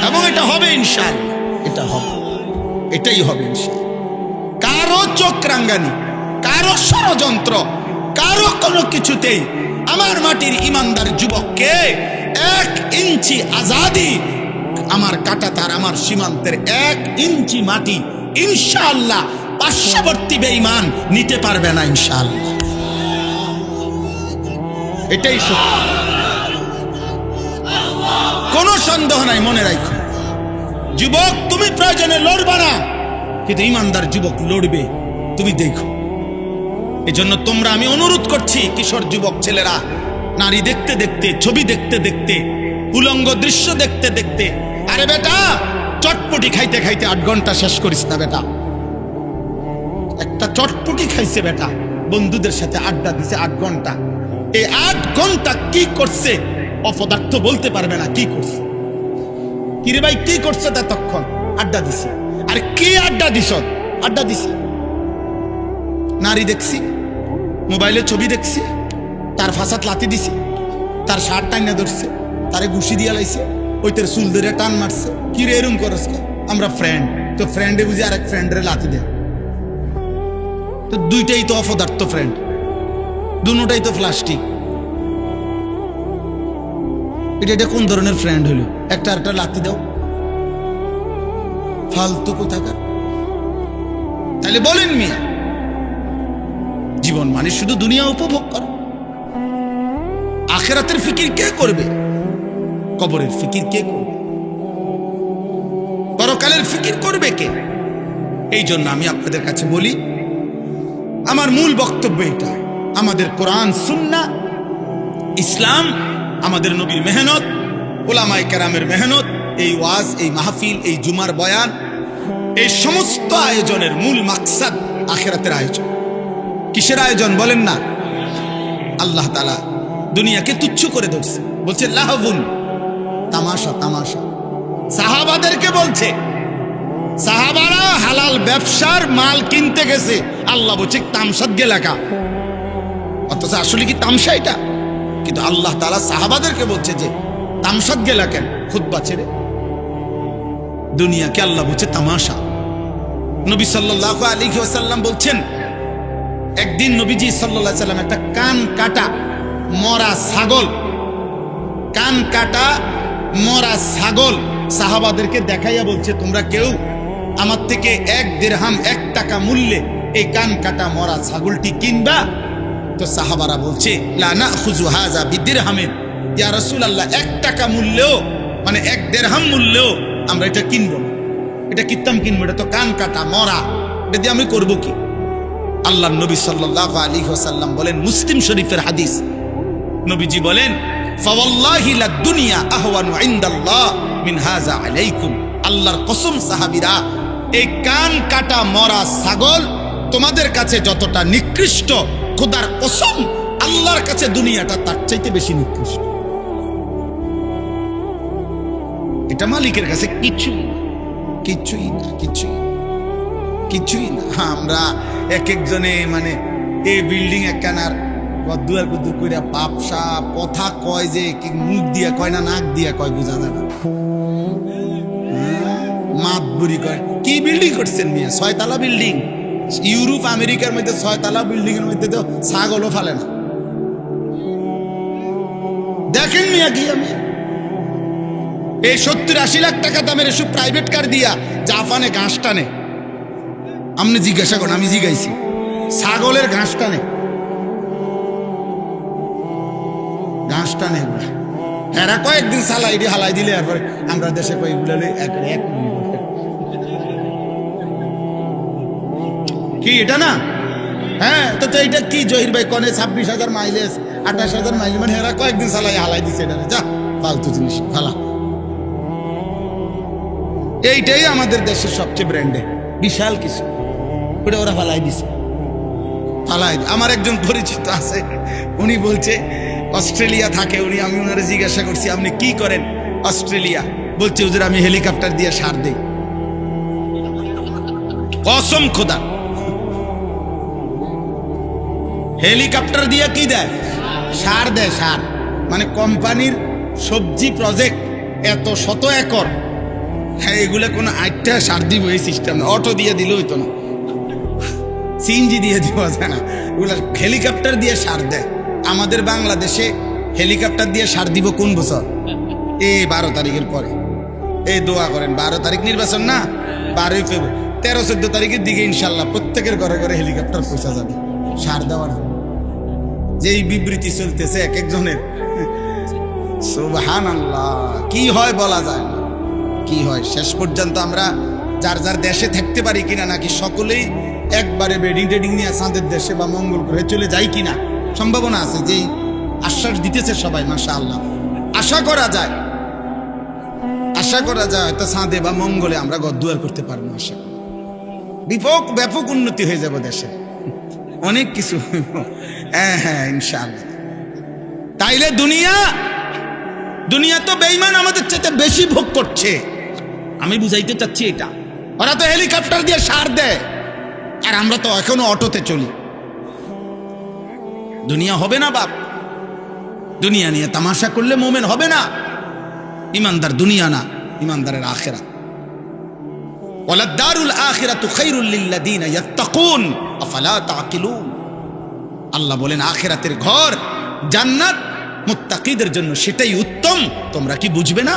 এবং এটা হবে ইনশাআল্লাহ, এটা হবে, এটাই হবে ইনশাআল্লাহ। কারো চোখ রাঙ্গানি, কারো ষড়যন্ত্র, কারো কোনো কিছুতেই আমার মাটির ইমানদার যুবককে 1 ইঞ্চি আজাদি, আমার কাঁটাতার, আমার সীমান্তের 1 ইঞ্চি মাটি ইনশাআল্লাহ পার্শ্ববর্তী বেঈমান নিতে পারবে না ইনশাআল্লাহ। এটাই সত্য, কোনো সন্দেহ নাই। মনে রাখো যুবক, তুমি প্রয়োজনে লড়বা না, কিন্তু ইমানদার যুবক লড়বে, তুমি দেখো। এজন্য তোমরা, আমি অনুরোধ করছি, কিশোর যুবক ছেলেরা, নারী দেখতে দেখতে, ছবি দেখতে দেখতে, উলঙ্গ দৃশ্য দেখতে দেখতে, আরে বেটা, চটপটি খাইতে খাইতে 8 ঘন্টা শেষ করিস না বেটা। একটা চটপটি খাইছে বেটা, বন্ধুদের সাথে আড্ডা দিছে 8 ঘন্টা। এই 8 ঘন্টা কি করছে অপদার্থ বলতে পারবে না কি করছে। কিরে ভাই, কি করছে? তখন আড্ডা দিছে। আর কি আড্ডা দিছ? আড্ডা দিছে, নারী দেখছি, মোবাইলে ছবি দেখছি, তার ফাঁসাত লাথি দিছি, তার শার্ট টাইনা ধরছে, তারে ঘুষি দিয়া লাইছে, ওই তোর চুল ধরে টান মারছে। কি রে এরম করস? আমরা ফ্রেন্ড, তো ফ্রেন্ডে বুঝি আরেক ফ্রেন্ডরে লাথি দেয়। তো দুইটাই তো অপদার্থ ফ্রেন্ড, দুটাই তো প্লাস্টিক। এটা কোন ধরনের ফ্রেন্ড হইল? একটা আরেকটা লাথি দাও, ফালতু কোথাকার। তাহলে বলেন মিয়া, জীবন মানে শুধু দুনিয়া উপভোগ করা? আখিরাতের ফিকির কে করবে? কবরের ফিকির কে করবে? পরকালের ফিকির করবে কে? এই জন্য আমি আপনাদের কাছে বলি, আমার মূল বক্তব্য এটা, আমাদের কোরআন সুন্নাহ ইসলাম, আমাদের নবীর মেহনত, উলামায়ে কেরামের মেহনত, এই ওয়াজ, এই মাহফিল, এই জুমার বয়ান, এই সমস্ত আয়োজনের মূল মাকসাদ আখিরাতের আয়োজন। কিসের আয়োজন বলেন না? আল্লাহ তাআলা দুনিয়াকে তুচ্ছ করে ধরছে, বলছে লাহবুন, তামাশা তামাশা। সাহাবাদেরকে বলছে, সাহাবারা হালাল ব্যবসার মাল কিনতে গেছে, আল্লাহ বলছে তামসাদ গেলাকা। অথচ আসলে কি তামসা এটা? কিন্তু আল্লাহ তাআলা সাহাবাদেরকে বলছে যে তামসাদ গেলা কেন খুতবা ছেড়ে। দুনিয়াকে আল্লাহ বলছে তামাশা। নবী সাল্লাল্লাহু আলাইহি ওয়াসাল্লাম বলছেন, একদিন নবীজি সাল্লাল্লাহু আলাইহি ওয়াসাল্লাম একটা কান কাটা মরা ছাগল, কান কাটা মরা ছাগল সাহাবাদেরকে দেখাইয়া বলছে, তোমরা কেউ আমার থেকে 1 দিরহাম 1 টাকা মূল্যে এই কান কাটা মরা ছাগলটি কিনবা? তো সাহাবারা বলছে, লা নাখুযু হাযা বিদিরহামিন, ইয়া রাসূলুল্লাহ, 1 টাকা মূল্যেও, মানে 1 দিরহাম মূল্যেও আমরা এটা কিনবো না। এটা কিতাম কিনবো, এটা তো কান কাটা মরা, এটা দিয়ে আমি করবো কি? আল্লাহর নবী সাল্লাল্লাহু আলাইহি ওয়াসাল্লাম বলেন, মুসলিম শরীফের হাদিস, নবীজি বলেন, ফাওয়াল্লাহি লাদ দুনিয়া আহওয়ানু ইনদাল্লাহ মিন হাযা আলাইকুম। আল্লাহর কসম সাহাবীরা, এই কান কাটা মরা ছাগল তোমাদের কাছে যতটা নিকৃষ্ট, খোদার কসম আল্লাহর কাছে দুনিয়াটা তার চাইতে বেশি নিকৃষ্ট। এটা মালিকের কাছে কিছুই না, কিছুই না। আমরা এক একজনে মানে এই বিল্ডিং একখানার দুয়ার কুদুর কইরা বাপসা কথা কয়, যে কি মুখ দিয়া কয় না নাক দিয়া কয় বোঝা যায় না, মাতবুরি কয়। কি বিল্ডিং করছেন মিয়া? 6 তলা বিল্ডিং। ইউরোপ আমেরিকার মধ্যে 6 তলা বিল্ডিং এর মধ্যে তো ছাগলও ফালে না। দেখেন মিয়া কি আমি এই 70-80 লাখ টাকা দামের এসব প্রাইভেট কার দিয়া জাপানে ঘাস টানে। আপনি জিজ্ঞাসা করেন, আমি জিজ্ঞাইছি, ছাগলের ঘাস টানে, ঘাস টানে। এরা কয়েকদিন সালাই দিয়ে হালাই দিলে এরপরে আমরা দেশে কই কি এটা না? হ্যাঁ, তো এইটা কি জহির ভাই কনে 26,000 মাইলেজ 28,000 মাইলেজ, মানে এরা কয়েকদিন সালাই হালাই দিছে, এটা যা ফালতু জিনিস ফালা। এইটাই আমাদের দেশের সবচেয়ে ব্র্যান্ডে বিশাল কিছু, ওটা ওরা ফালাই দিছে, ফালাই। আমার একজন পরিচিত আছে, উনি বলছে অস্ট্রেলিয়া থাকে উনি। আমি ওনারে জিজ্ঞাসা করছি, আপনি কি করেন অস্ট্রেলিয়া? বলছে হুজুর আমি হেলিকপ্টার দিয়ে সার দেই। কসম খোদা, হেলিকপ্টার দিয়ে কি দেয়? সার দেয়, সার। মানে কোম্পানির সবজি প্রজেক্ট, এত শত একর, হ্যাঁ, এগুলা কোনো আটটা সার দিব এই সিস্টেম না। অটো দিয়ে দিলে হইতো না, সিএনজি দিয়ে দেওয়া যায় না, ওগুলা হেলিকপ্টার দিয়ে সার দেয়। আমাদের বাংলাদেশে হেলিকপ্টার দিয়ে সার দিব কোন বছর? এই 12 তারিখের পরে। এই দোয়া করেন, 12 তারিখ নির্বাচন না, 12ই ফেব্রুয়ারি, 13-14 তারিখের দিকে ইনশাল্লাহ প্রত্যেকের ঘরে ঘরে হেলিকপ্টার পৌঁছা যাবে সার দেওয়ার। যেই বিবৃতি চলতেছে এক একজনের, সুবহানাল্লাহ, কি হয় বলা যায় না, কি হয়। শেষ পর্যন্ত আমরা যার যার দেশে থাকতে পারি কিনা, নাকি সকলেই একবারে বেডিং টেডিং নিয়ে চাঁদের দেশে বা মঙ্গল গ্রহে চলে যাই কিনা, সম্ভাবনা আছে। যেই আশ্বাস দিতেছে সবাই, মাশাআল্লাহ, আশা করা যায় হয়তো চাঁদে বা মঙ্গলে আমরা ঘরদুয়ার করতে পারবো। আশা ব্যাপক উন্নতি হয়ে যাবে দেশে, অনেক কিছু। হ্যাঁ, ইনশাআল্লাহ। তাইলে দুনিয়া তো বেঈমান আমাদের চাইতে বেশি ভোগ করছে। আমি বুঝাইতে চাচ্ছি এটা। ওরা তো হেলিকপ্টার দিয়ে সার দেয়, আর আমরা তো এখনো অটোতে চলি। দুনিয়া হবে না বাপ, দুনিয়া নিয়ে তামাশা করলে মোমেন হবে না। ইমানদার দুনিয়া না, ইমানদারের আখিরাত। ওয়ালাদ-দারুল আখিরাতু খায়রুল লিল্লাযিনা ইয়াত্তাকুন আফালা তাকিলুন। আল্লাহ বলেন আখিরাতের ঘর জান্নাত মুত্তাকিদের জন্য, সেটাই উত্তম, তোমরা কি বুঝবে না?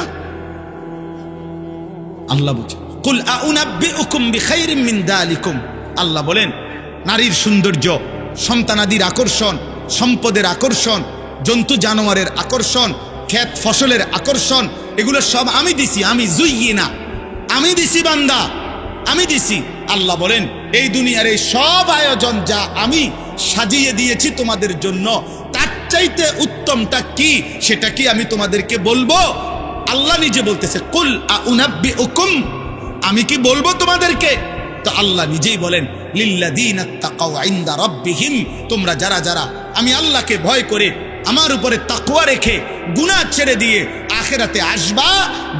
আল্লাহ বুঝে। কুল আউনাব্বিউকুম বিখাইরিম মিন যালিকুম। আল্লাহ বলেন নারীর সৌন্দর্য, সন্তানাদির আকর্ষণ, সম্পদের আকর্ষণ, জন্তু জানোয়ারের আকর্ষণ, ক্ষেত ফসলের আকর্ষণ, এগুলো সব আমি দিছি। আমি জুইয়িনা, আমি দিছি বান্দা, আমি দিছি। আল্লাহ বলেন এই দুনিয়ার এই সব আয়োজন যা আমি সাজিয়ে দিয়েছি তোমাদের জন্য, তার চাইতে উত্তমটা কি সেটা কি আমি তোমাদেরকে বলবো? আল্লাহ নিজে বলতেছে, কুল আউনাব্বিউকুম, আমি কি বলবো তোমাদেরকে? তো আল্লাহ নিজেই বলেন, লিল্লাযীনা তাকাউ ইনদা রাব্বিহিম, তোমরা যারা যারা আমি আল্লাহকে ভয় করে আমার উপরে তাকওয়া রেখে গুনাহ ছেড়ে দিয়ে আখিরাতে আসবা,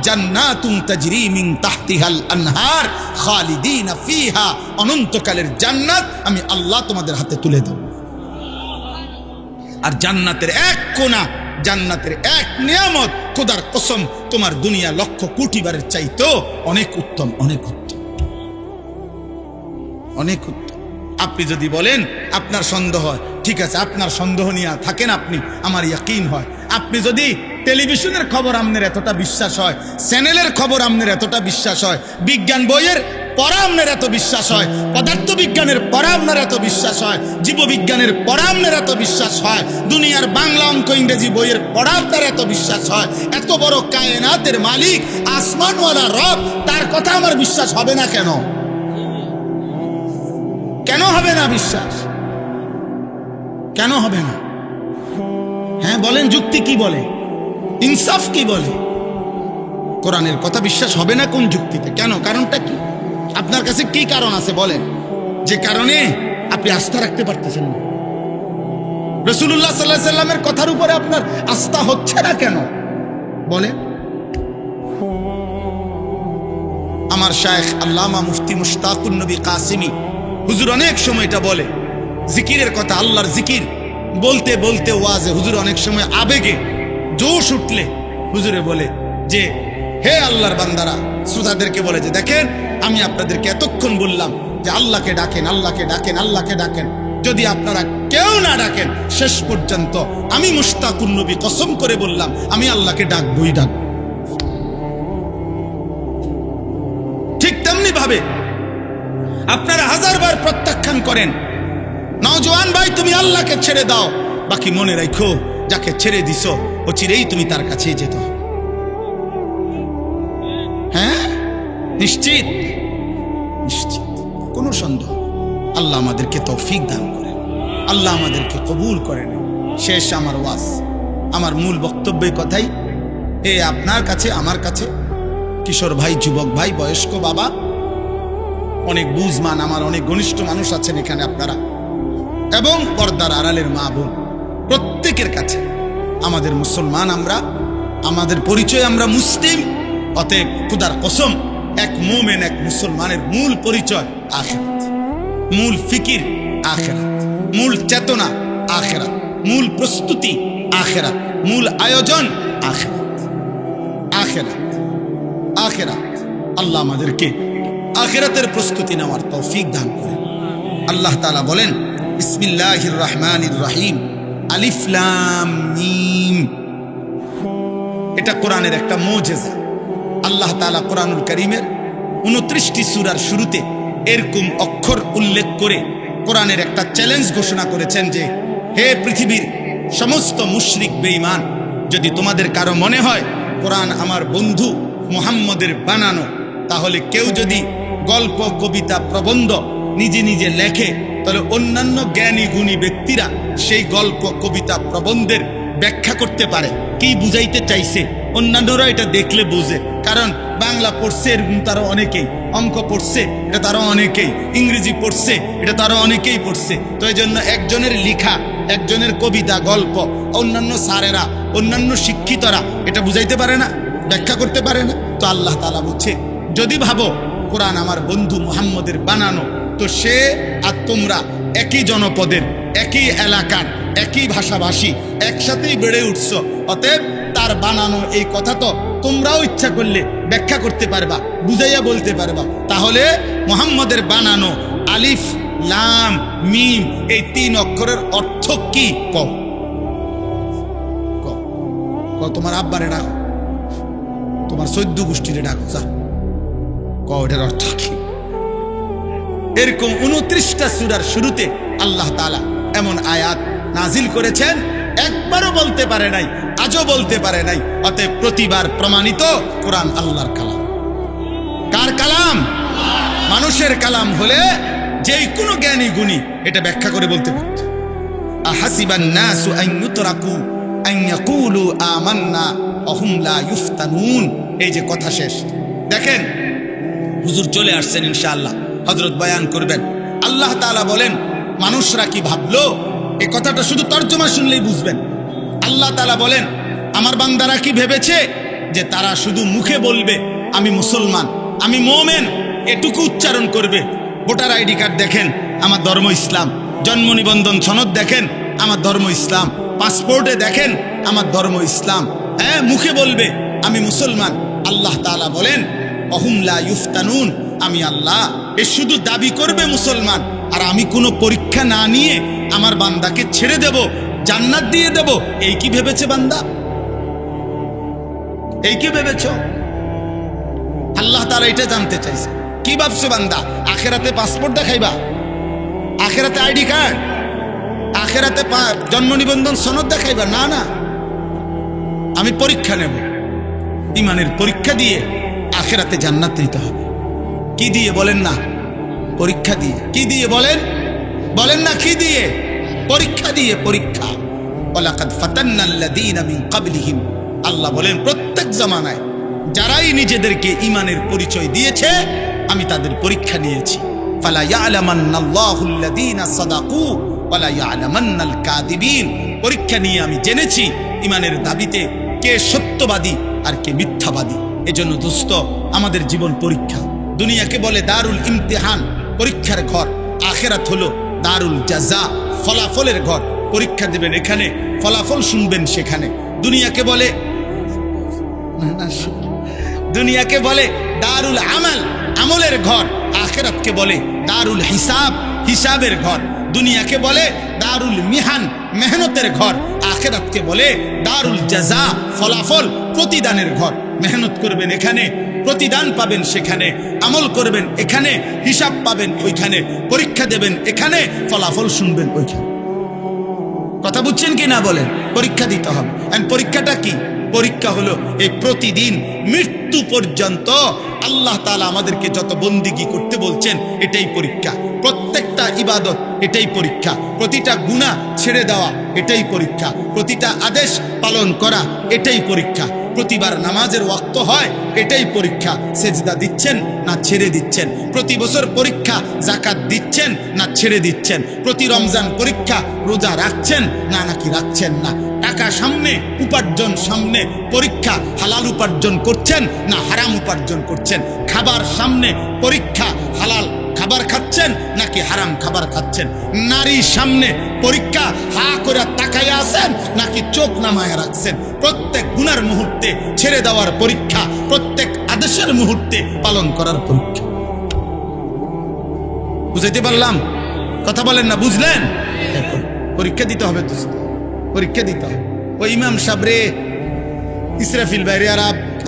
জান্নাতুন তাজরি মিন তাহতিহাল আনহার খালিদিনা ফিহা, অনন্তকালের জান্নাত আমি আল্লাহ তোমাদের হাতে তুলে দেব। আর জান্নাতের এক কোণা, জান্নাতের এক নিয়ামত, খোদার কসম তোমার দুনিয়া লক্ষ কোটি বারের চাইতেও অনেক উত্তম, অনেক উত্তম, অনেক উত্তম। আপনি যদি বলেন আপনার সন্দেহ হয়, ঠিক আছে, আপনার সন্দেহ নিয়ে থাকেন আপনি, আমার ইয়াকিন হয়। আপনি যদি টেলিভিশনের খবর আপনার এতটা বিশ্বাস হয়, চ্যানেলের খবর আপনার এতটা বিশ্বাস হয়, বিজ্ঞান বইয়ের পড়া আপনার এত বিশ্বাস হয়, পদার্থ বিজ্ঞানের পড়া আপনার এত বিশ্বাস হয়, জীববিজ্ঞানের পড়া আপনার এত বিশ্বাস হয়, দুনিয়ার বাংলা অঙ্ক ইংরেজি বইয়ের পড়া আপনার এত বিশ্বাস হয়, এত বড় কায়নাতের মালিক আসমানওয়ালা রব, তার কথা আমার বিশ্বাস হবে না কেন? কেন হবে না বিশ্বাস? কেন হবে না? হ্যাঁ বলেন, যুক্তি কি বলে, ইনসাফ কি বলে? কোরআনের কথা বিশ্বাস হবে না কোন যুক্তিতে? কেন? কারণটা কি? আপনার কাছে কি কারণ আছে বলেন, যে কারণে আপনি আস্থা রাখতে পারতেছেন না? রাসূলুল্লাহ সাল্লাল্লাহু আলাইহি সাল্লামের কথার উপরে আপনার আস্থা হচ্ছে না কেন বলেন? আমার শায়েখ আল্লামা মুফতি মুশতাকুন নবী কাসিমি হুজুর অনেক সময় এটা বলে, জিকিরের কথা, আল্লাহর জিকির বলতে বলতে ওয়াজে হুজুর অনেক সময় আবেগে জোশ উঠলে হুজুরে বলে যে, হে আল্লাহর বান্দারা, শ্রোতাদেরকে বলে যে, দেখেন আমি আপনাদেরকে এতক্ষণ বললাম যে আল্লাহকে ডাকেন, আল্লাহকে ডাকেন, আল্লাহকে ডাকেন, যদি আপনারা কেউ না ডাকেন শেষ পর্যন্ত আমি মুশতাকুন নবী কসম করে বললাম আমি আল্লাহকে ডাকবই ডাকব। ঠিক তেমনি ভাবে আপনারা হাজারবার প্রত্যাখ্যান করেন, নওজোয়ান ভাই তুমি আল্লাহকে ছেড়ে দাও, বাকি মনে রাখো যাকে ছেড়ে দিছো ও চিরেই তুমি তার কাছেই যেত। হ্যাঁ, নিশ্চিত, নিশ্চিত, কোনো সন্দেহ। আল্লাহ আমাদেরকে তৌফিক দান করেন, আল্লাহ আমাদেরকে কবুল করেন। শেষ আমার ওয়াজ, আমার মূল বক্তব্যের কথাই, এ আপনার কাছে, আমার কাছে, কিশোর ভাই, যুবক ভাই, বয়স্ক বাবা, অনেক বুঝমান আমার অনেক ঘনিষ্ঠ মানুষ আছেন এখানে আপনারা, এবং পর্দার আড়ালের মা বোন, প্রত্যেকের কাছে আমাদের মুসলমান, আমরা আমাদের পরিচয় আমরা মুসলিম, অতএব খোদার কসম এক মুমিন, এক মুসলমানের মূল পরিচয় আখিরাত, মূল ফিকির আখিরাত, মূল চেতনা আখিরাত, মূল প্রস্তুতি আখিরাত, মূল আয়োজন আখিরাত, আখিরাত, আখিরাত। আল্লাহ আমাদেরকে আখিরাতের প্রস্তুতি নেওয়ার তৌফিক দান করেন। আল্লাহ তাআলা বলেন, বিসমিল্লাহির রহমানির রহিম, আলিফ লাম মিম। এটা কোরআনের একটা মুজিজা। আল্লাহ তাআলা কোরআনুল কারীমের 29টি সূরার শুরুতে এরকম অক্ষর উল্লেখ করে কোরআনের একটা চ্যালেঞ্জ ঘোষণা করেছেন যে, হে পৃথিবীর সমস্ত মুশরিক বেঈমান, যদি তোমাদের কারো মনে হয় কোরআন আমার বন্ধু মুহাম্মদের বানানো, তাহলে কেউ যদি গল্প, কবিতা, প্রবন্ধ নিজে নিজে লেখে, তাহলে অন্যান্য জ্ঞানী গুণী ব্যক্তিরা সেই গল্প, কবিতা, প্রবন্ধের ব্যাখ্যা করতে পারে, কি বুঝাইতে চাইছে, অন্যান্যরা এটা দেখলে বুঝে। কারণ বাংলা পড়ছে এরকম তারা অনেকেই, অঙ্ক পড়ছে এটা তারা অনেকেই, ইংরেজি পড়ছে এটা তারা অনেকেই পড়ছে। তো এই জন্য একজনের লিখা, একজনের কবিতা, গল্প, অন্যান্য স্যারেরা, অন্যান্য শিক্ষিতরা এটা বুঝাইতে পারে না, ব্যাখ্যা করতে পারে না। তো আল্লাহ তাআলা বলছে, যদি ভাবো কোরআন আমার বন্ধু মুহাম্মদের বানানো, তো সে আর তোমরা একই জনপদের, একই এলাকার, একই ভাষাভাষী, একসাথেই বেড়ে উঠছো, অতএব তার বানানো এই কথা তো তোমরাও ইচ্ছা করলে ব্যাখ্যা করতে পারবা, বুঝাইয়া বলতে পারবা। তাহলে মুহাম্মদের বানানো আলিফ লাম মিম এই 3 অক্ষরের অর্থ কি? কও, তোমার আব্বারে ডাকো, তোমার 14 গোষ্ঠীরে ডাকো, যা কও এটার অর্থ কি? এরকম 29টা সূরার শুরুতে আল্লাহ তাআলা এমন আয়াত নাজিল করেছেন, একবারও বলতে পারে নাই, আজও বলতে পারে নাই। অতএব প্রতিবার প্রমাণিত কোরআন আল্লাহর কালাম। কার কালাম? মানুষের কালাম হলে যেই কোনো জ্ঞানী গুণী এটা ব্যাখ্যা করে বলতে পারত। আহাসিবান নাসু আন ইউতরাকু আন ইয়াকুলু আমান্না অহুম লা ইফতানুন। এই যে কথা শেষ। দেখেন হুজুর চলে আসছেন, ইনশাআল্লাহ হযরত বয়ান করবেন। আল্লাহ তাআলা বলেন মানুষরা কি ভাবলো, এই কথাটা শুধু তর্জমা শুনলেই বুঝবেন। আল্লাহ তাআলা বলেন আমার বান্দারা কি ভেবেছে যে তারা শুধু মুখে বলবে আমি মুসলমান, আমি মুমিন, এটুকু উচ্চারণ করবে। ভোটার আইডি কার্ড দেখেন আমার ধর্ম ইসলাম, জন্ম নিবন্ধন সনদ দেখেন আমার ধর্ম ইসলাম, পাসপোর্টে দেখেন আমার ধর্ম ইসলাম, হ্যাঁ মুখে বলবে আমি মুসলমান। আল্লাহ তাআলা বলেন অহুম লা ইফতানুন, আমি আল্লাহ এ শুধু দাবি করবে মুসলমান, আর আমি কোনো পরীক্ষা না নিয়ে আমার বান্দাকে ছেড়ে দেব, জান্নাত দিয়ে দেব। এই কি ভেবেছে বান্দা? এই কি ভেবেছ? আল্লাহ তাআলা এটা জানতে চাইছে। কি ভাবছো বান্দা? আখেরাতে পাসপোর্ট দেখাইবা, আখেরাতে আইডি কার্ড, আখেরাতে জন্ম নিবন্ধন সনদ দেখাইবা? না না, আমি পরীক্ষা নেব, ইমানের পরীক্ষা দিয়ে আখেরাতে জান্নাত নিতে হবে। কি দিয়ে বলেন না? পরীক্ষা দিয়ে। কি দিয়ে বলেন? বলেন না কি দিয়ে? পরীক্ষা দিয়ে। পরীক্ষা। ওয়ালাকাদ ফাতান্নাল্লাযীনা মিন ক্বাবলিহিম, আল্লাহ বলেন প্রত্যেক জামানায় যারাই নিজেদেরকে ইমানের পরিচয় দিয়েছে আমি তাদের পরীক্ষা নিয়েছি। ফালা ইয়ালামান্নাল্লাহুল্লাযীনা সাদাকু ওয়ালা ইয়ালামান্নাল কাযিবিন। পরীক্ষা নিয়ে আমি জেনেছি ইমানের দাবিতে কে সত্যবাদী আর কে মিথ্যাবাদী। এজন্য দোস্ত আমাদের জীবন পরীক্ষা। দুনিয়াকে বলে দারুল ইমতিহান, পরীক্ষার ঘর। আখিরাত হলো দারুল জাযা, ফলাফলের ঘর। পরীক্ষা দেবেন এখানে, ফলাফল শুনবেন সেখানে। দুনিয়াকে বলে দারুল আমাল, আমলের ঘর। আখিরাতকে বলে দারুল হিসাব, হিসাবের ঘর। দুনিয়াকে বলে দারুল মিহান, মেহনতের ঘর। আখিরাতকে বলে দারুল জাযা, ফলাফল, প্রতিদানের ঘর। মেহনত করবেন এখানে, প্রতিদান পাবেন সেখানে। আমল করবেন এখানে, হিসাব পাবেন ওইখানে। পরীক্ষা দেবেন এখানে, ফলাফল শুনবেন ওইখানে। কথা বুঝছেন কি না বলেন? পরীক্ষা দিতে হবে। আর পরীক্ষাটা কি? পরীক্ষা হলো এই প্রতিদিন মৃত্যু পর্যন্ত আল্লাহ তাআলা আমাদেরকে যত বন্দিগি করতে বলছেন এটাই পরীক্ষা। প্রত্যেকটা ইবাদত এটাই পরীক্ষা। প্রতিটা গুনাহ ছেড়ে দেওয়া এটাই পরীক্ষা। প্রতিটা আদেশ পালন করা এটাই পরীক্ষা। প্রতিবার নামাজের ওয়াক্ত হয় এটাই পরীক্ষা। সেজদা দিচ্ছেন না ছেড়ে দিচ্ছেন। প্রতি বছর পরীক্ষা, যাকাত দিচ্ছেন না ছেড়ে দিচ্ছেন। প্রতি রমজান পরীক্ষা, রোজা রাখছেন না নাকি রাখছেন না। টাকা সামনে, উপার্জন সামনে, পরীক্ষা হালাল উপার্জন করছেন না হারাম উপার্জন করছেন। খাবার সামনে, পরীক্ষা হালাল খাবার খাচ্ছেন নাকি হারাম খাবার খাচ্ছেন। নারী সামনে, পরীক্ষা হা করে তাকাইয়া আছেন নাকি চোখ নামায় রাখছেন। প্রত্যেক গুনার মুহূর্তে ছেড়ে দেওয়ার পরীক্ষা, প্রত্যেক আদেশের মুহূর্তে পালন করার পরীক্ষা। বুঝাইতে পারলাম? কথা বলেন না, বুঝলেন? পরীক্ষা দিতে হবে দোস্ত, পরীক্ষা দিতে হবে। ওই ইমাম সাবরে, ইসরাফিল বাইরে আর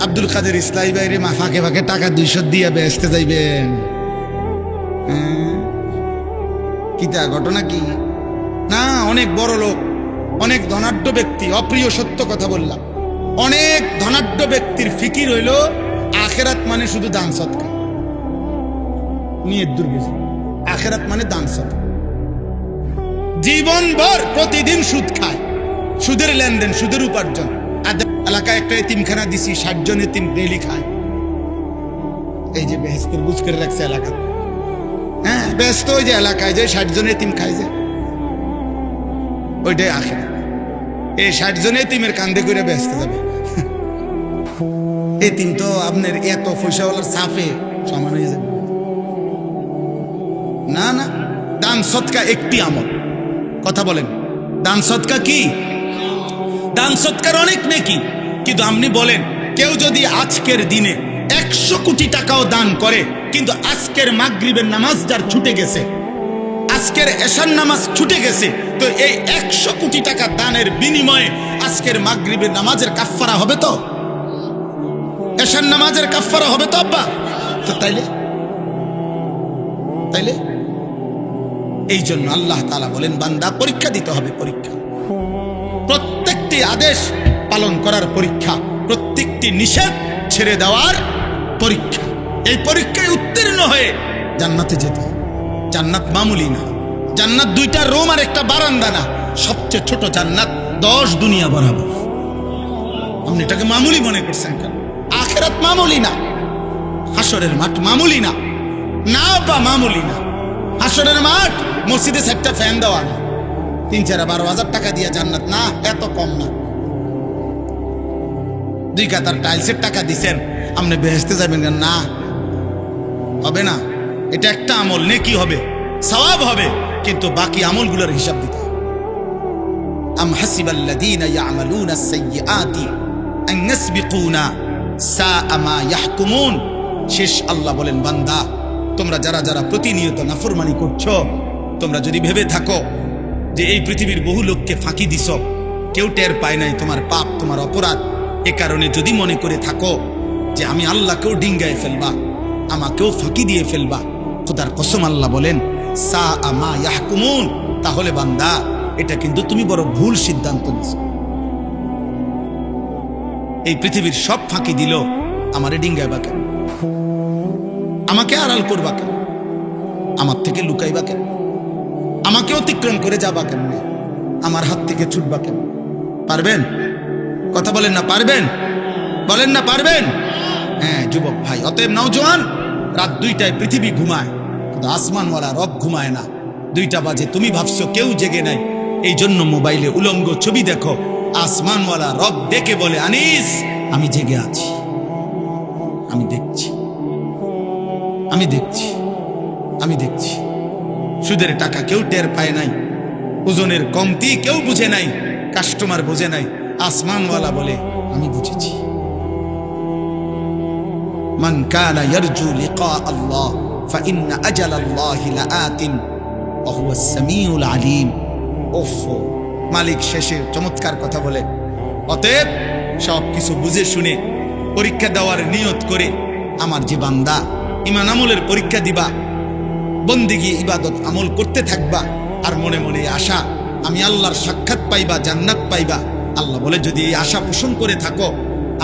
আব্দুল কাদের ইসলাই বাইরে ফাঁকে ফাঁকে টাকা 200 দিয়ে বেচতে যাইবেন। কিতা ঘটনা কি? না, অনেক বড় লোক, অনেক ধনাঢ্য ব্যক্তি, অপ্রিয় সত্য কথা বললাম, অনেক ধনাঢ্য ব্যক্তির ফিকির হইল আখেরাত মানে শুধু দান সদকা। নিয়ত দুর্গেছে, আখেরাত মানে দান সদকা। জীবনভর প্রতিদিন সুদ খায়, সুদের লেনদেন, সুদের উপার্জন। এলাকায় একটা এতিমখানা দিছি, 60 জন এতিম ডেইলি খায়। এই যে বেহেস্তের বুঝ করে রাখছে এলাকা। হ্যাঁ, ব্যস্ত ওই যে এলাকায় যে 60 জন এতিম খায়, যে ওইটাই আখেরাত। এই 60 জন এতিমের কান্দে করে ব্যস্ত যাবে। এতিম তো আপনার এত পয়সাওয়ালার সাফে সমান হয়ে যাবে। না না, দান সদকা একটি আমল। কথা বলেন, দান সদকা কি? দান সদকার অনেক নেকি। কিন্তু আপনি বলেন, কেউ যদি আজকের দিনে 100 কোটি টাকাও দান করে, কিন্তু আজকের মাগরিবের নামাজ যার ছুটে গেছে, আজকের এশার নামাজ ছুটে গেছে, তো এই 100 কোটি টাকা দানের বিনিময়ে আজকের মাগরিবের নামাজের কাফফারা হবে তো? এশার নামাজের কাফফারা হবে তো আব্বা? তো তাইলে এই জন্য আল্লাহ তাআলা বলেন বান্দা পরীক্ষা দিতে হবে। পরীক্ষা, প্রত্যেকটি আদেশ পালন করার পরীক্ষা, প্রত্যেকটি নিষেধ ছেড়ে দেওয়ার পরীক্ষা। এই পরীক্ষায় উত্তীর্ণ হয়ে জান্নাতে যেতে হবে। জান্নাত মামুলি না। জান্নাত 2টা রুম আর একটা বারান্দা না। সবচেয়ে ছোট জান্নাত 10 দুনিয়া বরাবর। আপনি এটাকে মামুলি মনে করছেন কেন? আখিরাত মামুলি না, হাসরের মাঠ মামুলি না, না বা মামুলি না। হাসরের মাঠ মসজিদে 4টা ফ্যান দেওয়া না, 3-4-12,000 টাকা দিয়ে জান্নাত না, এত কম না। 2 কাতার টাইলসের টাকা দিছেন, আপনি বেহেশতে যাবেন না, হবে না। এটা একটা আমল, নেকি হবে, সওয়াব হবে, কিন্তু বাকি আমলগুলোর হিসাব দিতে হবে। আম হাসিবাল্লাযীনা ইয়ামালুনা আস-সাইয়্যাতি আন ইয়াসবিকুনা সাআ মা ইয়াহকুমুন। শেষ আল্লাহ বলেন, বান্দা তোমরা যারা যারা প্রতিনিয়ত নাফরমানি করছো, তোমরা যদি ভেবে থাকো যে এই পৃথিবীর বহু লোককে ফাঁকি দিছ, কেউ টের পায় নাই তোমার পাপ, তোমার অপরাধ, এ কারণে যদি মনে করে থাকো যে আমি আল্লাহকেও ডিঙ্গায় ফেলবা, আমাকেও ফাঁকি দিয়ে ফেলবা, খোদার কসম আল্লাহ বলেন সাআ মা ইয়াহকুমুন, তাহলে বান্দা এটা কিন্তু তুমি বড় ভুল সিদ্ধান্ত নিছো। এই পৃথিবীর সব ফাঁকি দিল, আমারে ডিঙ্গাইবা কেন? আমাকে আড়াল করবা কেন? আমার থেকে লুকাইবা কেন? আমাকে অতিক্রম করে যাবা কেন? আমার হাত থেকে ছুটবা কেন? পারবেন? কথা বলেন না পারবেন? বলেন না পারবেন? হ্যাঁ যুবক ভাই, অতএব নওজোয়ান, রাত 2টায় পৃথিবী ঘুমায়, কিন্তু আসমানওয়ালা রব ঘুমায় না। 2টা বাজে, তুমি ভাবছো কেউ জেগে নাই, এই জন্য মোবাইলে উলঙ্গ ছবি দেখো। আসমানওয়ালা রব ডেকে বলে, আনিস আমি জেগে আছি, আমি দেখছি, আমি দেখছি, আমি দেখছি। সুদের টাকা কেউ টের পায় নাই, ওজনের কমতি কেউ বুঝে নাই, কাস্টমার বুঝে নাই, আসমানওয়ালা বলে আমি বুঝেছি। মান কানা ইয়ারজু লিকা আল্লাহ ফাইন্না আজালাল্লাহি লাআতিন ওয়া হুয়াস সামিউল আলিম। ওফ, মালিক শেষে চমৎকার কথা বলে। অতএব সব কিছু বুঝে শুনে পরীক্ষা দেওয়ার নিয়ত করে আমার যে বান্দা ঈমান আমলের পরীক্ষা দিবা, বন্দেগী ইবাদত আমল করতে থাকবা, আর মনে মনে আশা আমি আল্লাহর সাক্ষাৎ পাইবা, জান্নাত পাইবা। আল্লাহ বলে যদি এই আশা পোষণ করে থাকো,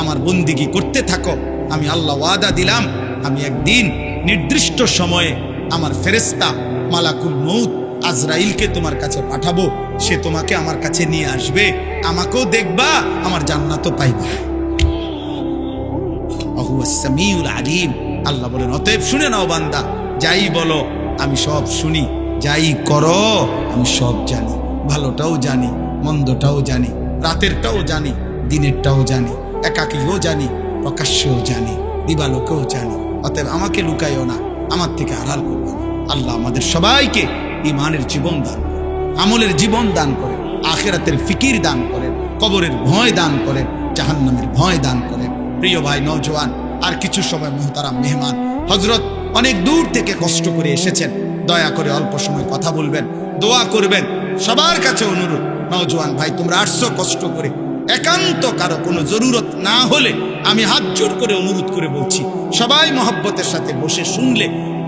আমার বন্দেগী করতে থাকো, আমি আল্লাহ ওয়াদা দিলাম আমি একদিন নির্দিষ্ট সময়ে আমার ফেরেশতা মালাকুল মউত আজরাইলকে তোমার কাছে পাঠাবো, সে তোমাকে আমার কাছে নিয়ে আসবে, আমাকেও দেখবা, আমার জান্নাতও পাইবা। ওয়াহুয়াস সামিউল আলিম। আল্লাহ বলেন, অতএব শুনে নাও বান্দা, যাই বলো আমি সব শুনি, যাই করো আমি সব জানি, ভালোটাও জানি, মন্দটাও জানি, রাতেরটাও জানি, দিনেরটাও জানি, একাকীও জানি, প্রকাশ্যেও জানি, দিবালোকেও জানি। অতএব আমাকে লুকাইও না, আমার থেকে আড়াল করবে না। আল্লাহ আমাদের সবাইকে ঈমানের জীবন দান করেন, আমলের জীবন দান করেন, আখিরাতের ফিকির দান করেন, কবরের ভয় দান করেন, জাহান্নামের ভয় দান করেন। প্রিয় ভাই নওজোয়ান, আর কিছু সময় মুহতারাম মেহমান হযরত অনেক দূর থেকে কষ্ট করে এসেছেন, দয়া করে অল্প সময় কথা বলবেন, দোয়া করবেন। সবার কাছে অনুরোধ, নওজোয়ান ভাই তোমরা আসছো কষ্ট করে, একান্ত কারো কোনো জরুরত না হলে আমি হাত জোড় করে অনুরোধ করে বলছি, সবাই মহব্বতের সাথে বসে শুনলে,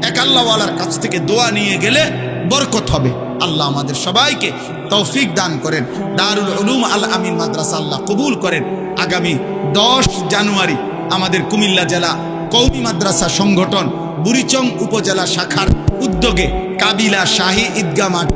এক আল্লাহওয়ালার কাছ থেকে দোয়া নিয়ে গেলে বরকত হবে। আল্লাহ আমাদের সবাইকে তৌফিক দান করেন। দারুল উলুম আল আমিন মাদ্রাসা আল্লাহ কবুল করেন। আগামী 10 জানুয়ারি আমাদের কুমিল্লা জেলা কওমি মাদ্রাসা সংগঠন বুড়িচং উপজেলা শাখার উদ্যোগে কাবিলা শাহী ঈদগাহ মাঠ